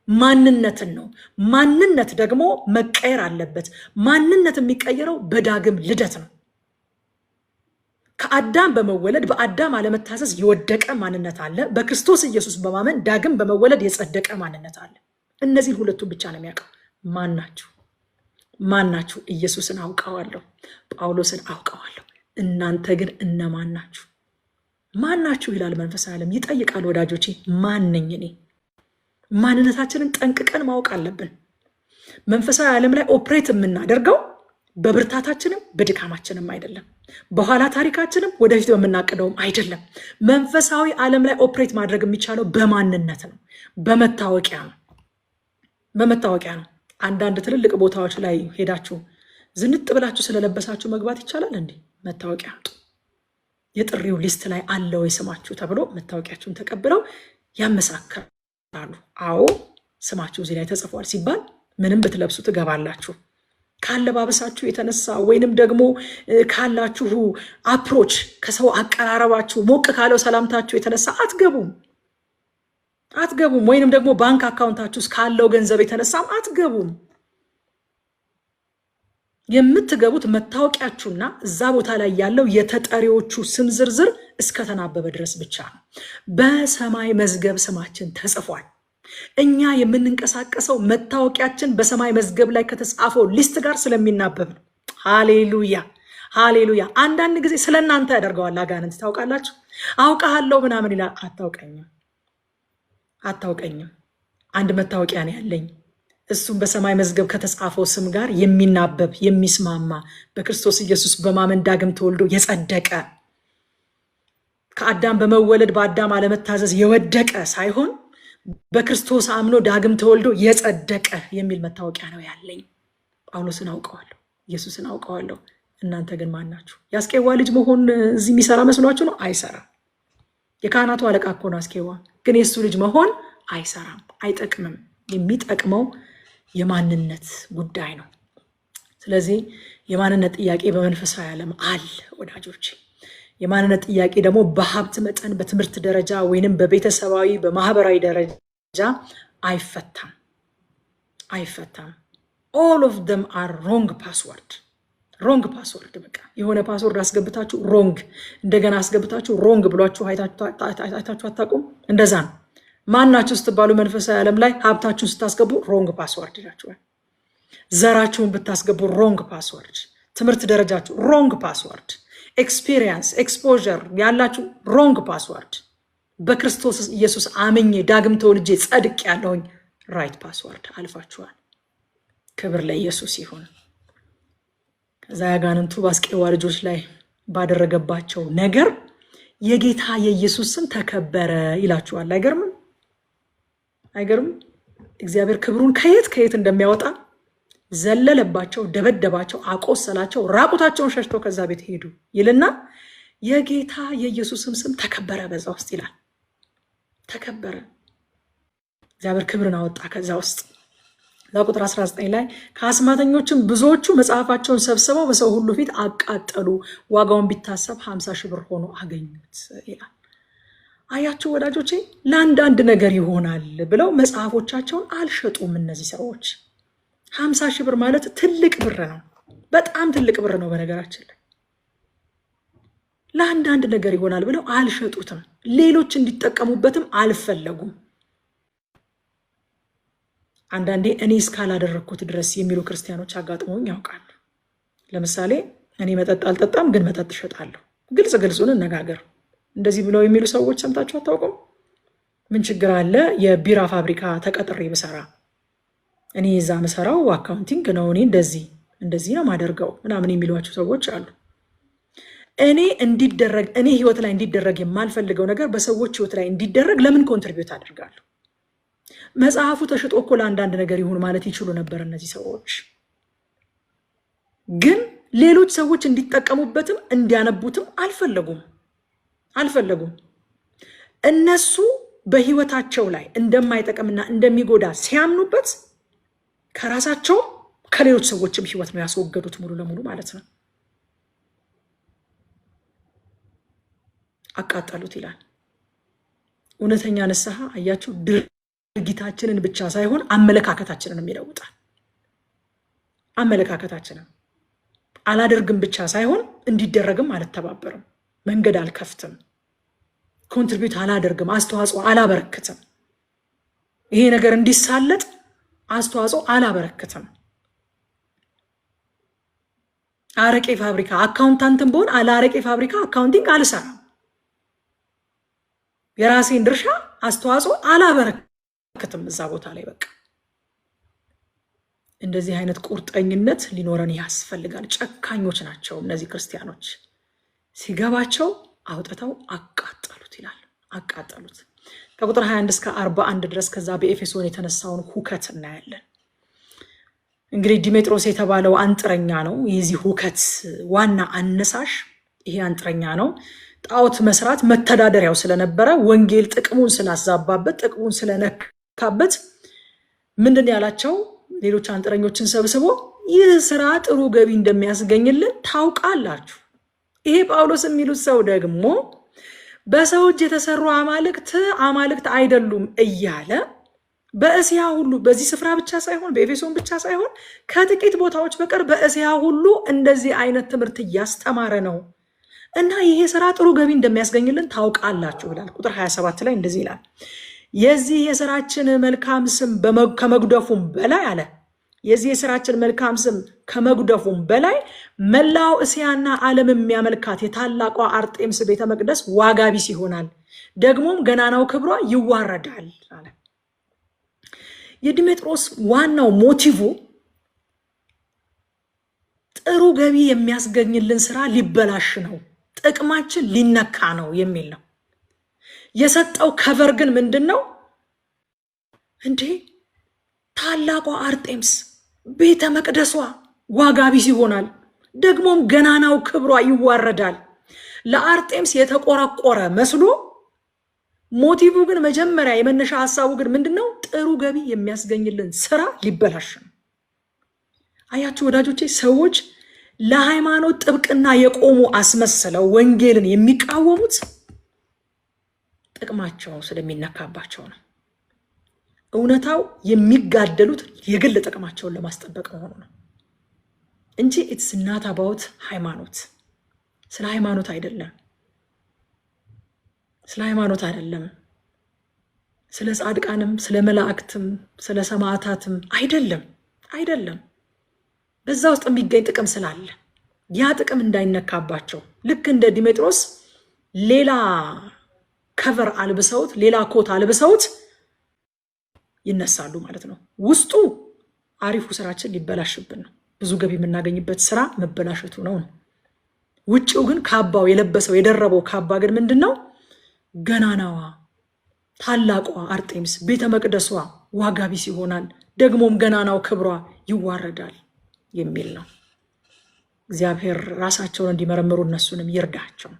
ማንነትን ነው። ማንነት ደግሞ መቀየር አለበት። ማንነት የሚቀየረው በዳግም ልደት ነው። ከአዳም በመወለድ በአዳም አለመታዘዝ የወደቀ ማንነት አለ። በክርስቶስ ኢየሱስ በማመን ዳግም በመወለድ የጸደቀ ማንነት አለ። እነዚህን ሁለቱን ብቻ ነው የሚያውቀው። ማናችሁ? ኢየሱስን አውቀዋለሁ፣ ጳውሎስን አውቀዋለሁ፣ እናንተ ግን እነማን ናችሁ? ማናችሁ ይላል መንፈሳዊ ዓለም ይጠይቃል። ወዳጆቼ ማነኝ እኔ? ማንነታችንን ጠንቅቀን ማወቅ አለብን። መንፈሳዊ ዓለም ላይ ኦፕሬት የምናደርገው በብርታታችንም በድካማችንም አይደለም፣ በኋላ ታሪካችንም ወደፊት በምናቅደውም አይደለም። መንፈሳዊ ዓለም ላይ ኦፕሬት ማድረግ የሚቻለው በማንነት ነው፣ በመታወቂያ ነው። አንዳንድ ትልልቅ ቦታዎች ላይ ሄዳችሁ ዝንጥ ብላችሁ ስለለበሳችሁ መግባት ይቻላል እንዴ? መታወቂያ አምጡ። የጥሪው ሊስት ላይ አለ ወይ ስማችሁ ተብሎ መታወቂያችሁን ተቀብለው ያመሳከራሉ። አዎ ስማችሁ እዚህ ላይ ተጽፏል ሲባል ምንም ብትለብሱ ትገባላችሁ። ካለባበሳችሁ የተነሳ ወይንም ደግሞ ካላችሁ አፕሮች ከሰው አቀራረባችሁ ሞቅ ካለው ሰላምታችሁ የተነሳ አትገቡም። ወይንም ደግሞ ባንክ አካውንታችሁ ውስጥ ካለው ገንዘብ የተነሳም አትገቡም። የምትገቡት መታወቂያችሁና እዛ ቦታ ላይ ያለው የተጠሪዎቹ ስም ዝርዝር እስከተናበበ ድረስ ብቻ ነው። በሰማይ መዝገብ ስማችን ተጽፏል። እኛ የምንንቀሳቀሰው መታወቂያችን በሰማይ መዝገብ ላይ ከተጻፈው ሊስት ጋር ስለሚናበብ ነው። ሃሌሉያ። አንዳንድ ጊዜ ስለ እናንተ ያደርገዋል አጋንንት። ታውቃላችሁ፣ አውቃለሁ ምናምን ይላል። አታውቀኝም። አንድ መታወቂያ ነው ያለኝ፣ እሱም በሰማይ መዝገብ ከተጻፈው ስም ጋር የሚናበብ የሚስማማ፣ በክርስቶስ ኢየሱስ በማመን ዳግም ተወልዶ የጸደቀ፣ ከአዳም በመወለድ በአዳም አለመታዘዝ የወደቀ ሳይሆን በክርስቶስ አምኖ ዳግም ተወልዶ የጸደቀ የሚል መታወቂያ ነው ያለኝ። ጳውሎስን አውቀዋለሁ፣ ኢየሱስን አውቀዋለሁ። እናንተ ግን ማን ናችሁ? የአስቄዋ ልጅ መሆን እዚህ የሚሰራ መስሏችሁ ነው? አይሰራም። የካህናቱ አለቃ እኮ ነው አስቄዋ፣ ግን የእሱ ልጅ መሆን አይሰራም፣ አይጠቅምም። የሚጠቅመው የማንነት ጉዳይ ነው። ስለዚህ የማንነት ጥያቄ በመንፈሳዊ ዓለም አለ ወዳጆች። የማንነት ጥያቄ ደግሞ በሀብት መጠን፣ በትምህርት ደረጃ ወይንም በቤተሰባዊ በማህበራዊ ደረጃ አይፈታም። all of them are wrong password። በቃ የሆነ ፓስወርድ አስገብታችሁ ሮንግ እንደገና አስገብታችሁ ሮንግ ብሏችሁ አይታችሁ አታውቁም? እንደዛ ነው። ማናችሁ ስትባሉ መንፈሳዊ ዓለም ላይ ሀብታችሁን ስታስገቡ ሮንግ ፓስወርድ ይላችኋል። ዘራችሁን ብታስገቡ ሮንግ ፓስወርድ፣ ትምህርት ደረጃችሁ ሮንግ ፓስወርድ፣ ኤክስፒሪየንስ ኤክስፖዠር ያላችሁ ሮንግ ፓስወርድ። በክርስቶስ ኢየሱስ አምኜ ዳግም ተወልጄ ጸድቅ ያለሁኝ ራይት ፓስወርድ አልፋችኋል። ክብር ለኢየሱስ ይሁን። ከዛ ያጋንንቱ በአስቄዋ ልጆች ላይ ባደረገባቸው ነገር የጌታ የኢየሱስ ስም ተከበረ ይላችኋል። አይገርምም? እግዚአብሔር ክብሩን ከየት እንደሚያወጣ ዘለለባቸው፣ ደበደባቸው፣ አቆሰላቸው፣ ራቁታቸውን ሸሽተው ከዛ ቤት ሄዱ ይልና የጌታ የኢየሱስም ስም ተከበረ በዛ ውስጥ ይላል። ተከበረ። እግዚአብሔር ክብርን አወጣ ከዛ ውስጥ። ቁጥር 19 ላይ ከአስማተኞችም ብዙዎቹ መጽሐፋቸውን ሰብስበው በሰው ሁሉ ፊት አቃጠሉ፣ ዋጋውን ቢታሰብ 50 ሺህ ብር ሆኖ አገኙት ይላል። አያችሁ ወዳጆቼ፣ ለአንዳንድ ነገር ይሆናል ብለው መጽሐፎቻቸውን አልሸጡም እነዚህ ሰዎች። 50 ሺህ ብር ማለት ትልቅ ብር ነው፣ በጣም ትልቅ ብር ነው። በነገራችን ላይ ለአንዳንድ ነገር ይሆናል ብለው አልሸጡትም፣ ሌሎች እንዲጠቀሙበትም አልፈለጉም። አንዳንዴ እኔ እስካላደረግኩት ድረስ የሚሉ ክርስቲያኖች አጋጥመውኝ ያውቃሉ። ለምሳሌ እኔ መጠጥ አልጠጣም፣ ግን መጠጥ እሸጣለሁ። ግልጽ ግልጹን እነጋገር። እንደዚህ ብለው የሚሉ ሰዎች ሰምታችሁ አታውቁም? ምን ችግር አለ የቢራ ፋብሪካ ተቀጥሬ ብሰራ? እኔ እዛ ምሰራው አካውንቲንግ ነው፣ እኔ እንደዚህ ነው ማደርገው ምናምን የሚሏቸው ሰዎች አሉ። እኔ ህይወት ላይ እንዲደረግ የማልፈልገው ነገር በሰዎች ህይወት ላይ እንዲደረግ ለምን ኮንትሪቢዩት አደርጋለሁ? መጽሐፉ ተሽጦ እኮ ለአንዳንድ ነገር ይሁን ማለት ይችሉ ነበር እነዚህ ሰዎች። ግን ሌሎች ሰዎች እንዲጠቀሙበትም እንዲያነቡትም አልፈለጉም። እነሱ በህይወታቸው ላይ እንደማይጠቅምና እንደሚጎዳ ሲያምኑበት ከራሳቸው ከሌሎች ሰዎችም ህይወት ነው ያስወገዱት ሙሉ ለሙሉ ማለት ነው። አቃጠሉት ይላል። እውነተኛ ንስሐ አያችሁ ድርጊታችንን ብቻ ሳይሆን አመለካከታችንን ይለውጣል። አመለካከታችንን አላደርግም ብቻ ሳይሆን እንዲደረግም አልተባበርም፣ መንገድ አልከፍትም፣ ኮንትሪቢዩት አላደርግም፣ አስተዋጽኦ አላበረክትም። ይሄ ነገር እንዲሳለጥ አስተዋጽኦ አላበረክትም። አረቄ ፋብሪካ አካውንታንትን በሆን አረቄ ፋብሪካ አካውንቲንግ አልሰራም። የራሴን ድርሻ አስተዋጽኦ አላበረክትም እዛ ቦታ ላይ። በቃ እንደዚህ አይነት ቁርጠኝነት ሊኖረን ያስፈልጋል። ጨካኞች ናቸው እነዚህ ክርስቲያኖች። ሲገባቸው አውጥተው አቃጠሉት ይላል። አቃጠሉት ከቁጥር 21 እስከ 41 ድረስ። ከዛ በኤፌሶን የተነሳውን ሁከት እናያለን። እንግዲህ ዲሜጥሮስ የተባለው አንጥረኛ ነው። የዚህ ሁከት ዋና አነሳሽ ይሄ አንጥረኛ ነው። ጣዖት መስራት መተዳደሪያው ስለነበረ ወንጌል ጥቅሙን ስላዛባበት፣ ጥቅሙን ስለነካበት ምንድን ያላቸው ሌሎች አንጥረኞችን ሰብስቦ ይህ ስራ ጥሩ ገቢ እንደሚያስገኝልን ታውቃላችሁ። ይሄ ጳውሎስ የሚሉት ሰው ደግሞ በሰው እጅ የተሰሩ አማልክት አይደሉም እያለ በእስያ ሁሉ በዚህ ስፍራ ብቻ ሳይሆን በኤፌሶን ብቻ ሳይሆን ከጥቂት ቦታዎች በቀር በእስያ ሁሉ እንደዚህ አይነት ትምህርት እያስተማረ ነው እና ይሄ ስራ ጥሩ ገቢ እንደሚያስገኝልን ታውቃላችሁ ይላል። ቁጥር 27 ላይ እንደዚህ ይላል፣ የዚህ የስራችን መልካም ስም ከመጉደፉም በላይ አለ። የዚህ የስራችን መልካም ስም ከመጉደፉም በላይ መላው እስያና ዓለም የሚያመልካት የታላቋ አርጤምስ ቤተ መቅደስ ዋጋ ቢስ ይሆናል፣ ደግሞም ገናናው ክብሯ ይዋረዳል አለ። የዲሜጥሮስ ዋናው ሞቲቭ ጥሩ ገቢ የሚያስገኝልን ስራ ሊበላሽ ነው፣ ጥቅማችን ሊነካ ነው የሚል ነው። የሰጠው ከቨር ግን ምንድን ነው? እንዴ ታላቋ አርጤምስ ቤተ መቅደሷ ዋጋ ቢስ ይሆናል፣ ደግሞም ገናናው ክብሯ ይዋረዳል። ለአርጤምስ የተቆረቆረ መስሎ ሞቲቭ ግን መጀመሪያ የመነሻ ሀሳቡ ግን ምንድን ነው? ጥሩ ገቢ የሚያስገኝልን ስራ ሊበላሽ ነው። አያችሁ ወዳጆቼ፣ ሰዎች ለሃይማኖት ጥብቅና የቆሙ አስመስለው ወንጌልን የሚቃወሙት ጥቅማቸው ስለሚነካባቸው ነው። እውነታው የሚጋደሉት የግል ጥቅማቸውን ለማስጠበቅ መሆኑ ነው እንጂ ኢትስ ናት አባውት ሃይማኖት። ስለ ሃይማኖት አይደለም፣ ስለ ሃይማኖት አይደለም፣ ስለ ጻድቃንም ስለ መላእክትም ስለ ሰማዕታትም አይደለም። በዛ ውስጥ የሚገኝ ጥቅም ስላለ ያ ጥቅም እንዳይነካባቸው ልክ እንደ ዲሜጥሮስ ሌላ ከቨር አልብሰውት ሌላ ኮት አልብሰውት ይነሳሉ ማለት ነው። ውስጡ አሪፉ ስራችን ሊበላሽብን ነው። ብዙ ገቢ የምናገኝበት ስራ መበላሸቱ ነው። ውጭው ግን ካባው የለበሰው የደረበው ካባ ግን ምንድን ነው? ገናናዋ ታላቋ አርጤምስ ቤተ መቅደሷ ዋጋ ቢስ ይሆናል፣ ደግሞም ገናናው ክብሯ ይዋረዳል የሚል ነው። እግዚአብሔር ራሳቸውን እንዲመረምሩ እነሱንም ይርዳቸው።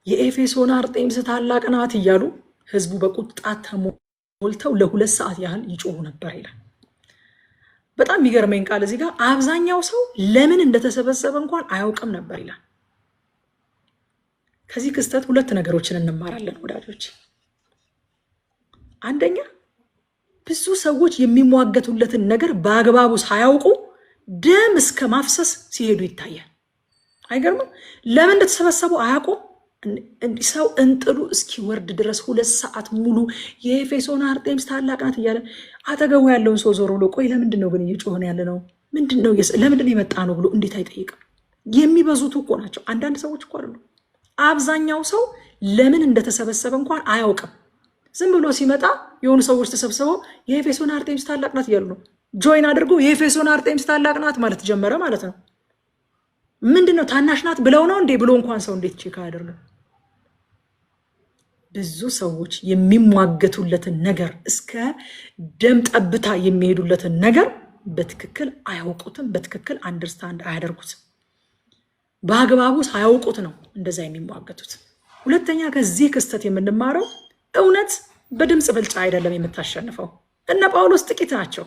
የኤፌሶን አርጤምስ ታላቅ ናት እያሉ ህዝቡ በቁጣ ተሞልተው ለ2 ሰዓት ያህል ይጮሁ ነበር ይላል። በጣም የሚገርመኝ ቃል እዚህ ጋር አብዛኛው ሰው ለምን እንደተሰበሰበ እንኳን አያውቅም ነበር ይላል። ከዚህ ክስተት 2 ነገሮችን እንማራለን ወዳጆች። አንደኛ ብዙ ሰዎች የሚሟገቱለትን ነገር በአግባቡ ሳያውቁ ደም እስከ ማፍሰስ ሲሄዱ ይታያል። አይገርምም? ለምን እንደተሰበሰቡ አያውቁም። ሰው እንጥሉ እስኪወርድ ድረስ 2 ሰዓት ሙሉ የኤፌሶን አርጤምስ ታላቅ ናት እያለ አጠገቡ ያለውን ሰው ዞር ብሎ ቆይ ለምንድን ነው ግን እየጮህን ያለ ነው? ምንድነው? ለምንድን የመጣ ነው ብሎ እንዴት አይጠይቅም? የሚበዙት እኮ ናቸው። አንዳንድ ሰዎች እኮ አይደሉ። አብዛኛው ሰው ለምን እንደተሰበሰበ እንኳን አያውቅም። ዝም ብሎ ሲመጣ የሆኑ ሰዎች ተሰብስበው የኤፌሶን አርጤምስ ታላቅ ናት እያሉ ነው። ጆይን አድርጎ የኤፌሶን አርጤምስ ታላቅ ናት ማለት ጀመረ ማለት ነው። ምንድነው? ታናሽ ናት ብለው ነው እንዴ ብሎ እንኳን ሰው እንዴት ቼክ አያደርግም? ብዙ ሰዎች የሚሟገቱለትን ነገር እስከ ደም ጠብታ የሚሄዱለትን ነገር በትክክል አያውቁትም። በትክክል አንደርስታንድ አያደርጉትም። በአግባቡ ሳያውቁት ነው እንደዛ የሚሟገቱት። ሁለተኛ ከዚህ ክስተት የምንማረው እውነት በድምፅ ብልጫ አይደለም የምታሸንፈው። እነ ጳውሎስ ጥቂት ናቸው።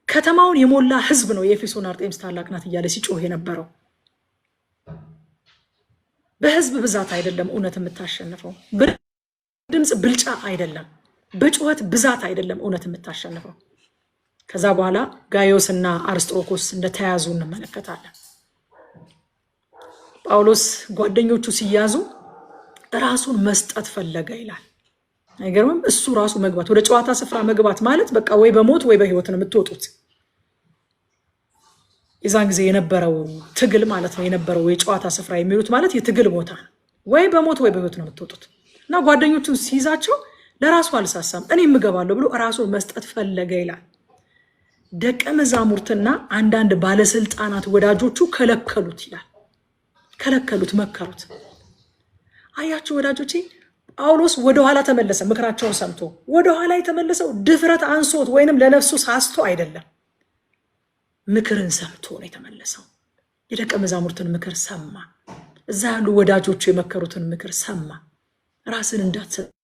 ከተማውን የሞላ ህዝብ ነው የኤፌሶን አርጤምስ ታላቅ ናት እያለ ሲጮህ የነበረው። በህዝብ ብዛት አይደለም እውነት የምታሸንፈው። በድምፅ ብልጫ አይደለም፣ በጩኸት ብዛት አይደለም እውነት የምታሸንፈው። ከዛ በኋላ ጋዮስ እና አርስጥሮኮስ እንደተያዙ እንመለከታለን። ጳውሎስ ጓደኞቹ ሲያዙ ራሱን መስጠት ፈለገ ይላል። አይገርምም? እሱ ራሱ መግባት፣ ወደ ጨዋታ ስፍራ መግባት ማለት በቃ ወይ በሞት ወይ በህይወት ነው የምትወጡት። የዛን ጊዜ የነበረው ትግል ማለት ነው። የነበረው የጨዋታ ስፍራ የሚሉት ማለት የትግል ቦታ ነው። ወይ በሞት ወይ በህይወት ነው የምትወጡት። እና ጓደኞቹን ሲይዛቸው ለራሱ አልሳሳም፣ እኔ የምገባለሁ ብሎ ራሱን መስጠት ፈለገ ይላል። ደቀ መዛሙርትና አንዳንድ ባለስልጣናት ወዳጆቹ ከለከሉት ይላል። ከለከሉት፣ መከሩት። አያችሁ ወዳጆቼ፣ ጳውሎስ ወደኋላ ተመለሰ። ምክራቸውን ሰምቶ ወደኋላ የተመለሰው ድፍረት አንሶት ወይንም ለነፍሱ ሳስቶ አይደለም። ምክርን ሰምቶ ነው የተመለሰው። የደቀ መዛሙርትን ምክር ሰማ። እዛ ያሉ ወዳጆቹ የመከሩትን ምክር ሰማ። ራስን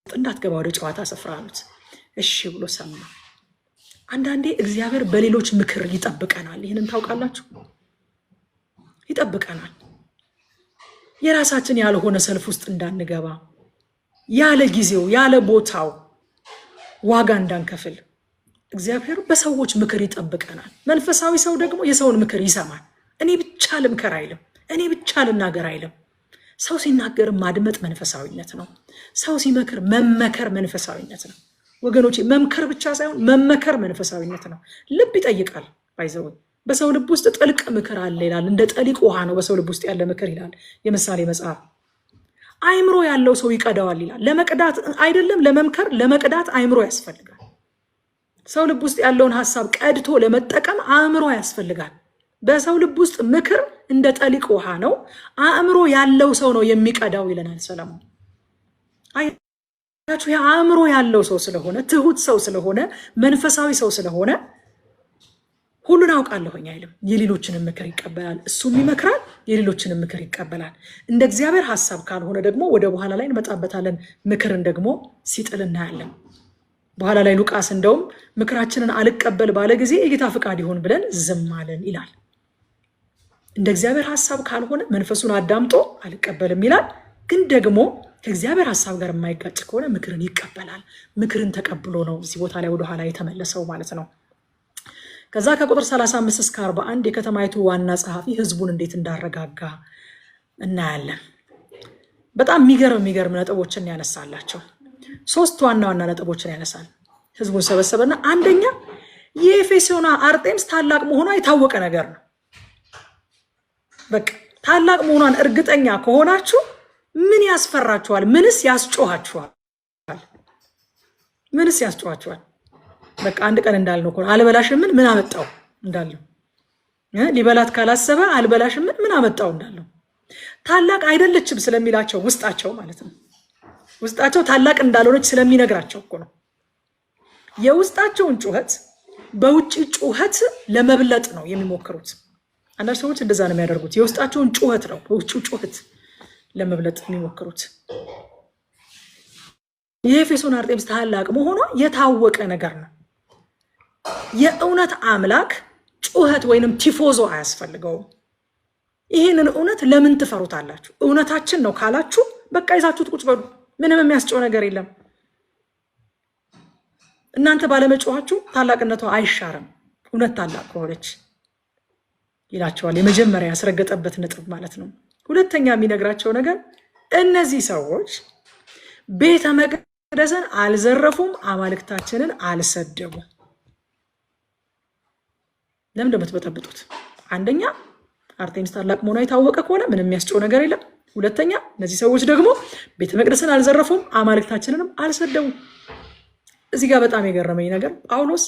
እንዳትገባ ወደ ጨዋታ ስፍራ አሉት። እሺ ብሎ ሰማ። አንዳንዴ እግዚአብሔር በሌሎች ምክር ይጠብቀናል። ይህንን ታውቃላችሁ? ይጠብቀናል። የራሳችን ያልሆነ ሰልፍ ውስጥ እንዳንገባ፣ ያለ ጊዜው ያለ ቦታው ዋጋ እንዳንከፍል እግዚአብሔር በሰዎች ምክር ይጠብቀናል። መንፈሳዊ ሰው ደግሞ የሰውን ምክር ይሰማል። እኔ ብቻ ልምከር አይልም። እኔ ብቻ ልናገር አይልም። ሰው ሲናገር ማድመጥ መንፈሳዊነት ነው። ሰው ሲመክር መመከር መንፈሳዊነት ነው። ወገኖች፣ መምከር ብቻ ሳይሆን መመከር መንፈሳዊነት ነው። ልብ ይጠይቃል። ባይዘው በሰው ልብ ውስጥ ጥልቅ ምክር አለ ይላል። እንደ ጠሊቅ ውሃ ነው በሰው ልብ ውስጥ ያለ ምክር ይላል የምሳሌ መጽሐፍ። አይምሮ ያለው ሰው ይቀዳዋል ይላል። ለመቅዳት አይደለም ለመምከር፣ ለመቅዳት አይምሮ ያስፈልጋል። ሰው ልብ ውስጥ ያለውን ሐሳብ ቀድቶ ለመጠቀም አእምሮ ያስፈልጋል። በሰው ልብ ውስጥ ምክር እንደ ጠሊቅ ውሃ ነው። አእምሮ ያለው ሰው ነው የሚቀዳው ይለናል ሰለሞን። አያችሁ፣ የአእምሮ ያለው ሰው ስለሆነ፣ ትሁት ሰው ስለሆነ፣ መንፈሳዊ ሰው ስለሆነ ሁሉን አውቃለሁኝ አይልም። የሌሎችንም ምክር ይቀበላል። እሱም ይመክራል፣ የሌሎችንም ምክር ይቀበላል። እንደ እግዚአብሔር ሐሳብ ካልሆነ ደግሞ ወደ በኋላ ላይ እንመጣበታለን። ምክርን ደግሞ ሲጥል እናያለን። በኋላ ላይ ሉቃስ እንደውም ምክራችንን አልቀበል ባለ ጊዜ የጌታ ፍቃድ ይሆን ብለን ዝም አለን ይላል። እንደ እግዚአብሔር ሐሳብ ካልሆነ መንፈሱን አዳምጦ አልቀበልም ይላል። ግን ደግሞ ከእግዚአብሔር ሐሳብ ጋር የማይጋጭ ከሆነ ምክርን ይቀበላል። ምክርን ተቀብሎ ነው እዚህ ቦታ ላይ ወደኋላ የተመለሰው ማለት ነው። ከዛ ከቁጥር 35 እስከ 41 የከተማይቱ ዋና ጸሐፊ ህዝቡን እንዴት እንዳረጋጋ እናያለን። በጣም የሚገርም ነጥቦችን ያነሳላቸው። 3 ዋና ነጥቦችን ያነሳል። ህዝቡን ሰበሰበና አንደኛ የኤፌሶን አርጤምስ ታላቅ መሆኗ የታወቀ ነገር ነው። በቃ ታላቅ መሆኗን እርግጠኛ ከሆናችሁ ምን ያስፈራችኋል? ምንስ ያስጮሃችኋል? ምንስ ያስጮሃችኋል? በቃ አንድ ቀን እንዳልነው እኮ አልበላሽም ምን አመጣው እንዳለው፣ ሊበላት ካላሰበ አልበላሽም ምን አመጣው እንዳለው፣ ታላቅ አይደለችም ስለሚላቸው ውስጣቸው ማለት ነው። ውስጣቸው ታላቅ እንዳልሆነች ስለሚነግራቸው እኮ ነው። የውስጣቸውን ጩኸት በውጭ ጩኸት ለመብለጥ ነው የሚሞክሩት። አንዳንድ ሰዎች እንደዛ ነው የሚያደርጉት። የውስጣቸውን ጩኸት ነው በውጭው ጩኸት ለመብለጥ የሚሞክሩት። የኤፌሶን አርጤምስ ታላቅ መሆኗ የታወቀ ነገር ነው። የእውነት አምላክ ጩኸት ወይንም ቲፎዞ አያስፈልገውም። ይህንን እውነት ለምን ትፈሩታላችሁ? እውነታችን ነው ካላችሁ በቃ ይዛችሁት ቁጭ በሉ። ምንም የሚያስጨው ነገር የለም። እናንተ ባለመጮኋችሁ ታላቅነቷ አይሻርም፣ እውነት ታላቅ ከሆነች ይላቸዋል። የመጀመሪያ ያስረገጠበት ነጥብ ማለት ነው። ሁለተኛ የሚነግራቸው ነገር እነዚህ ሰዎች ቤተ መቅደስን አልዘረፉም፣ አማልክታችንን አልሰደቡም። ለምን እንደምትበጠብጡት? አንደኛ አርጤምስ ታላቅ መሆኗ የታወቀ ከሆነ ምንም የሚያስጨው ነገር የለም። ሁለተኛ እነዚህ ሰዎች ደግሞ ቤተ መቅደስን አልዘረፉም፣ አማልክታችንንም አልሰደቡም። እዚህ ጋር በጣም የገረመኝ ነገር ጳውሎስ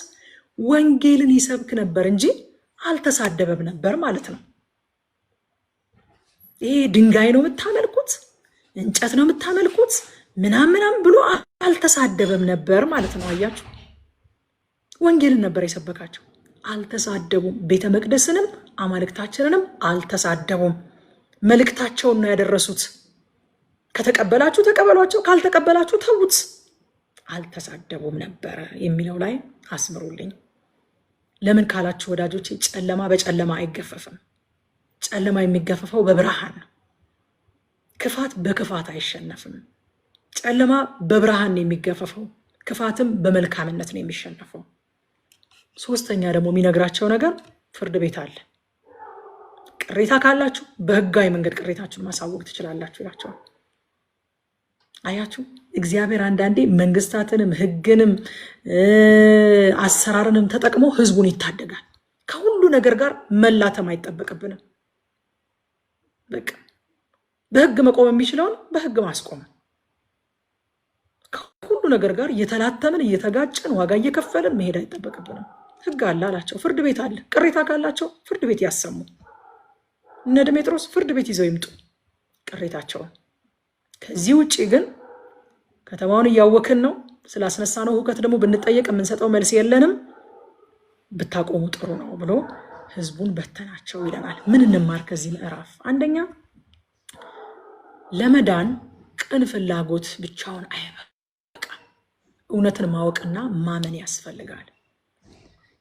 ወንጌልን ይሰብክ ነበር እንጂ አልተሳደበም ነበር ማለት ነው። ይሄ ድንጋይ ነው የምታመልኩት፣ እንጨት ነው የምታመልኩት ምናምን ብሎ አልተሳደበም ነበር ማለት ነው። አያችሁ፣ ወንጌልን ነበር የሰበካቸው። አልተሳደቡም። ቤተ መቅደስንም አማልክታችንንም አልተሳደቡም። መልእክታቸውን ነው ያደረሱት። ከተቀበላችሁ ተቀበሏቸው፣ ካልተቀበላችሁ ተዉት። አልተሳደቡም ነበረ የሚለው ላይ አስምሩልኝ። ለምን ካላችሁ ወዳጆች፣ ጨለማ በጨለማ አይገፈፍም። ጨለማ የሚገፈፈው በብርሃን ነው። ክፋት በክፋት አይሸነፍም። ጨለማ በብርሃን ነው የሚገፈፈው፣ ክፋትም በመልካምነት ነው የሚሸነፈው። ሶስተኛ ደግሞ የሚነግራቸው ነገር ፍርድ ቤት አለ። ቅሬታ ካላችሁ በህጋዊ መንገድ ቅሬታችሁን ማሳወቅ ትችላላችሁ ይላቸዋል። አያችሁ፣ እግዚአብሔር አንዳንዴ መንግስታትንም ህግንም አሰራርንም ተጠቅሞ ህዝቡን ይታደጋል። ከሁሉ ነገር ጋር መላተም አይጠበቅብንም። በቃ በህግ መቆም የሚችለውን በህግ ማስቆም፣ ከሁሉ ነገር ጋር እየተላተምን እየተጋጨን ዋጋ እየከፈልን መሄድ አይጠበቅብንም። ህግ አለ አላቸው። ፍርድ ቤት አለ። ቅሬታ ካላቸው ፍርድ ቤት ያሰሙ። እነ ድሜጥሮስ ፍርድ ቤት ይዘው ይምጡ ቅሬታቸውን። ከዚህ ውጭ ግን ከተማውን እያወክን ነው፣ ስላስነሳ ነው ሁከት ደግሞ ብንጠየቅ የምንሰጠው መልስ የለንም፣ ብታቆሙ ጥሩ ነው ብሎ ህዝቡን በተናቸው ይለናል። ምን እንማር ከዚህ ምዕራፍ? አንደኛ ለመዳን ቅን ፍላጎት ብቻውን አይበቃም። እውነትን ማወቅና ማመን ያስፈልጋል።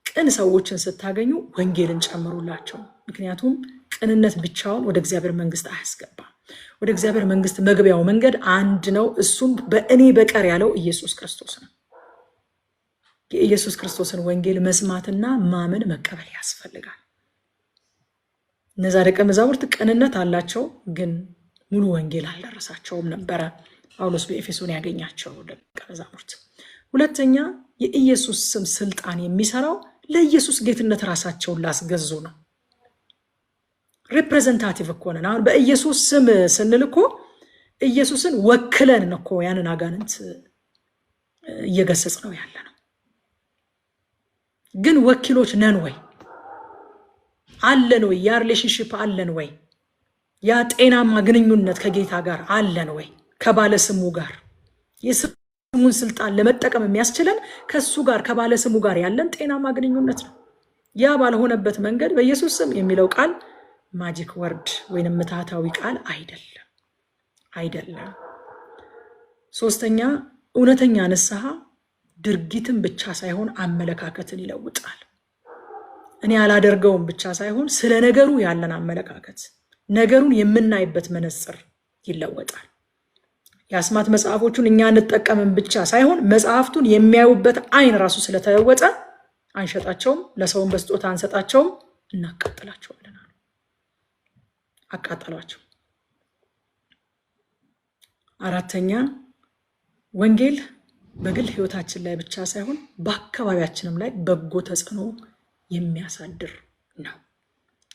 ቅን ሰዎችን ስታገኙ ወንጌልን ጨምሩላቸው። ምክንያቱም ቅንነት ብቻውን ወደ እግዚአብሔር መንግስት አያስገባም። ወደ እግዚአብሔር መንግስት መግቢያው መንገድ አንድ ነው። እሱም በእኔ በቀር ያለው ኢየሱስ ክርስቶስ ነው። የኢየሱስ ክርስቶስን ወንጌል መስማትና ማመን መቀበል ያስፈልጋል። እነዛ ደቀ መዛሙርት ቅንነት አላቸው፣ ግን ሙሉ ወንጌል አልደረሳቸውም ነበረ ጳውሎስ በኤፌሶን ያገኛቸው ደቀ መዛሙርት። ሁለተኛ የኢየሱስ ስም ስልጣን የሚሰራው ለኢየሱስ ጌትነት ራሳቸውን ላስገዙ ነው። ሪፕሬዘንታቲቭ እኮ ነን። አሁን በኢየሱስ ስም ስንል እኮ ኢየሱስን ወክለን እኮ ያንን አጋንንት እየገሰጽ ነው ያለ ነው። ግን ወኪሎች ነን ወይ? አለን ወይ? ያ ሪሌሽንሽፕ አለን ወይ? ያ ጤናማ ግንኙነት ከጌታ ጋር አለን ወይ? ከባለስሙ ጋር የስሙን ስልጣን ለመጠቀም የሚያስችለን ከሱ ጋር ከባለስሙ ጋር ያለን ጤናማ ግንኙነት ነው። ያ ባልሆነበት መንገድ በኢየሱስ ስም የሚለው ቃል ማጂክ ወርድ ወይንም ምትሃታዊ ቃል አይደለም። ሶስተኛ እውነተኛ ንስሐ ድርጊትን ብቻ ሳይሆን አመለካከትን ይለውጣል። እኔ አላደርገውም ብቻ ሳይሆን ስለ ነገሩ ያለን አመለካከት፣ ነገሩን የምናይበት መነጽር ይለወጣል። የአስማት መጽሐፎቹን እኛ እንጠቀምን ብቻ ሳይሆን መጽሐፍቱን የሚያዩበት አይን ራሱ ስለተለወጠ አንሸጣቸውም፣ ለሰውን በስጦታ አንሰጣቸውም፣ እናቃጥላቸዋለን። አቃጠሏቸው። አራተኛ ወንጌል በግል ህይወታችን ላይ ብቻ ሳይሆን በአካባቢያችንም ላይ በጎ ተጽዕኖ የሚያሳድር ነው።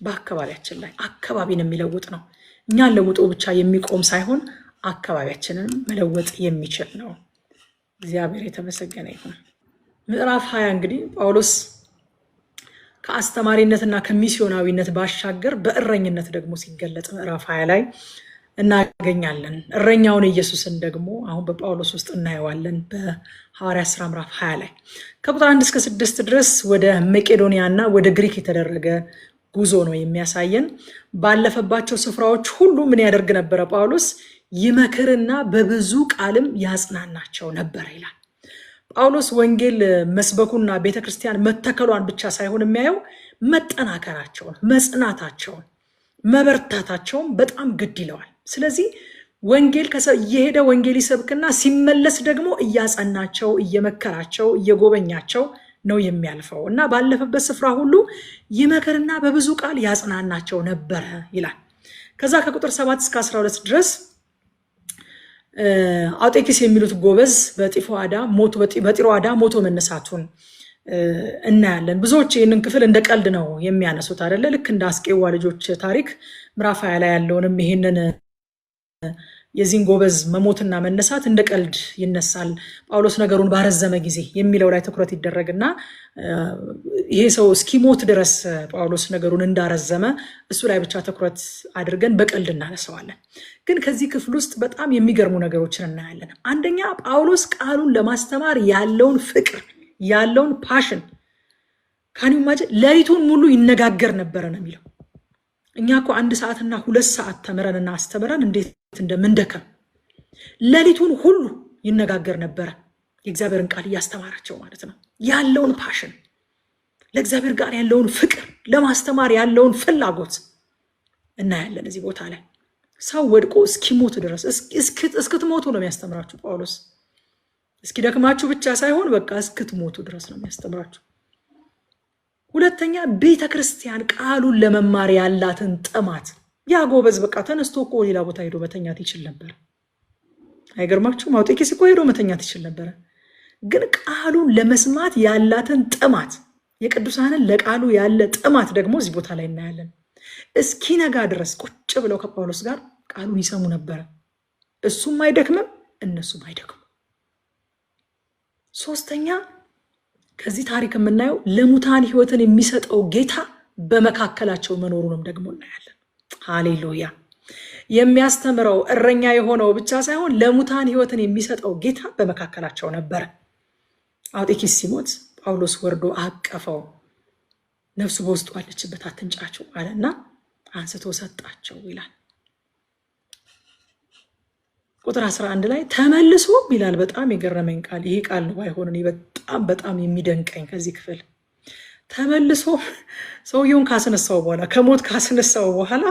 በአካባቢያችን ላይ አካባቢን የሚለውጥ ነው። እኛን ለውጦ ብቻ የሚቆም ሳይሆን አካባቢያችንን መለወጥ የሚችል ነው። እግዚአብሔር የተመሰገነ ይሁን። ምዕራፍ 20 እንግዲህ ጳውሎስ ከአስተማሪነትና ከሚስዮናዊነት ባሻገር በእረኝነት ደግሞ ሲገለጽ ምዕራፍ 20 ላይ እናገኛለን። እረኛውን ኢየሱስን ደግሞ አሁን በጳውሎስ ውስጥ እናየዋለን። በሐዋርያት ሥራ ምዕራፍ 20 ላይ ከቁጥር 1 እስከ 6 ድረስ ወደ መቄዶንያና ወደ ግሪክ የተደረገ ጉዞ ነው የሚያሳየን። ባለፈባቸው ስፍራዎች ሁሉ ምን ያደርግ ነበረ? ጳውሎስ ይመክርና በብዙ ቃልም ያጽናናቸው ነበር ይላል። ጳውሎስ ወንጌል መስበኩና ቤተክርስቲያን መተከሏን ብቻ ሳይሆን የሚያየው መጠናከራቸውን፣ መጽናታቸውን፣ መበርታታቸውን በጣም ግድ ይለዋል። ስለዚህ ወንጌል እየሄደ ወንጌል ይሰብክና ሲመለስ ደግሞ እያጸናቸው፣ እየመከራቸው፣ እየጎበኛቸው ነው የሚያልፈው እና ባለፈበት ስፍራ ሁሉ ይመክርና በብዙ ቃል ያጽናናቸው ነበረ ይላል። ከዛ ከቁጥር 7 እስከ 12 ድረስ አውጤኪስ የሚሉት ጎበዝ በጢሮአዳ ሞቶ መነሳቱን እናያለን። ብዙዎች ይህንን ክፍል እንደ ቀልድ ነው የሚያነሱት አይደለ? ልክ እንደ አስቄዋ ልጆች ታሪክ ምዕራፍ 20 ላይ ያለውንም ይሄንን የዚህን ጎበዝ መሞትና መነሳት እንደ ቀልድ ይነሳል። ጳውሎስ ነገሩን ባረዘመ ጊዜ የሚለው ላይ ትኩረት ይደረግና ይሄ ሰው እስኪሞት ድረስ ጳውሎስ ነገሩን እንዳረዘመ እሱ ላይ ብቻ ትኩረት አድርገን በቀልድ እናነሳዋለን። ግን ከዚህ ክፍል ውስጥ በጣም የሚገርሙ ነገሮችን እናያለን። አንደኛ ጳውሎስ ቃሉን ለማስተማር ያለውን ፍቅር ያለውን ፓሽን ካኒማጅ ሌሊቱን ሙሉ ይነጋገር ነበረ ነው የሚለው። እኛ እኮ 1 ሰዓትና 2 ሰዓት ተምረንና አስተምረን እንዴት እንደምንደከም ሌሊቱን ሁሉ ይነጋገር ነበረ። የእግዚአብሔርን ቃል እያስተማራቸው ማለት ነው። ያለውን ፓሽን፣ ለእግዚአብሔር ጋር ያለውን ፍቅር፣ ለማስተማር ያለውን ፍላጎት እናያለን እዚህ ቦታ ላይ። ሰው ወድቆ እስኪሞት ድረስ እስክትሞቱ ነው የሚያስተምራችሁ ጳውሎስ። እስኪደክማችሁ ብቻ ሳይሆን በቃ እስክትሞቱ ድረስ ነው የሚያስተምራችሁ። ሁለተኛ ቤተ ክርስቲያን ቃሉን ለመማር ያላትን ጥማት። ያ ጎበዝ በቃ ተነስቶ እኮ ሌላ ቦታ ሄዶ መተኛት ይችል ነበር። አይገርማችሁም? አውጤኪስ እኮ ሄዶ መተኛት ይችል ነበረ። ግን ቃሉን ለመስማት ያላትን ጥማት፣ የቅዱሳንን ለቃሉ ያለ ጥማት ደግሞ እዚህ ቦታ ላይ እናያለን። እስኪነጋ ድረስ ቁጭ ብለው ከጳውሎስ ጋር ቃሉን ይሰሙ ነበረ። እሱም አይደክምም፣ እነሱም አይደክሙ። ሶስተኛ ከዚህ ታሪክ የምናየው ለሙታን ሕይወትን የሚሰጠው ጌታ በመካከላቸው መኖሩንም ደግሞ እናያለን። ሃሌሉያ! የሚያስተምረው እረኛ የሆነው ብቻ ሳይሆን ለሙታን ሕይወትን የሚሰጠው ጌታ በመካከላቸው ነበረ። አውጤኪስ ሲሞት ጳውሎስ ወርዶ አቀፈው። ነፍሱ በውስጡ አለችበት፣ አትንጫቸው አለና አንስቶ ሰጣቸው ይላል። ቁጥር 11 ላይ ተመልሶ ይላል። በጣም የገረመኝ ቃል ይሄ ቃል ነው። ባይሆን እኔ በጣም የሚደንቀኝ ከዚህ ክፍል ተመልሶ ሰውየውን ካስነሳው በኋላ ከሞት ካስነሳው በኋላ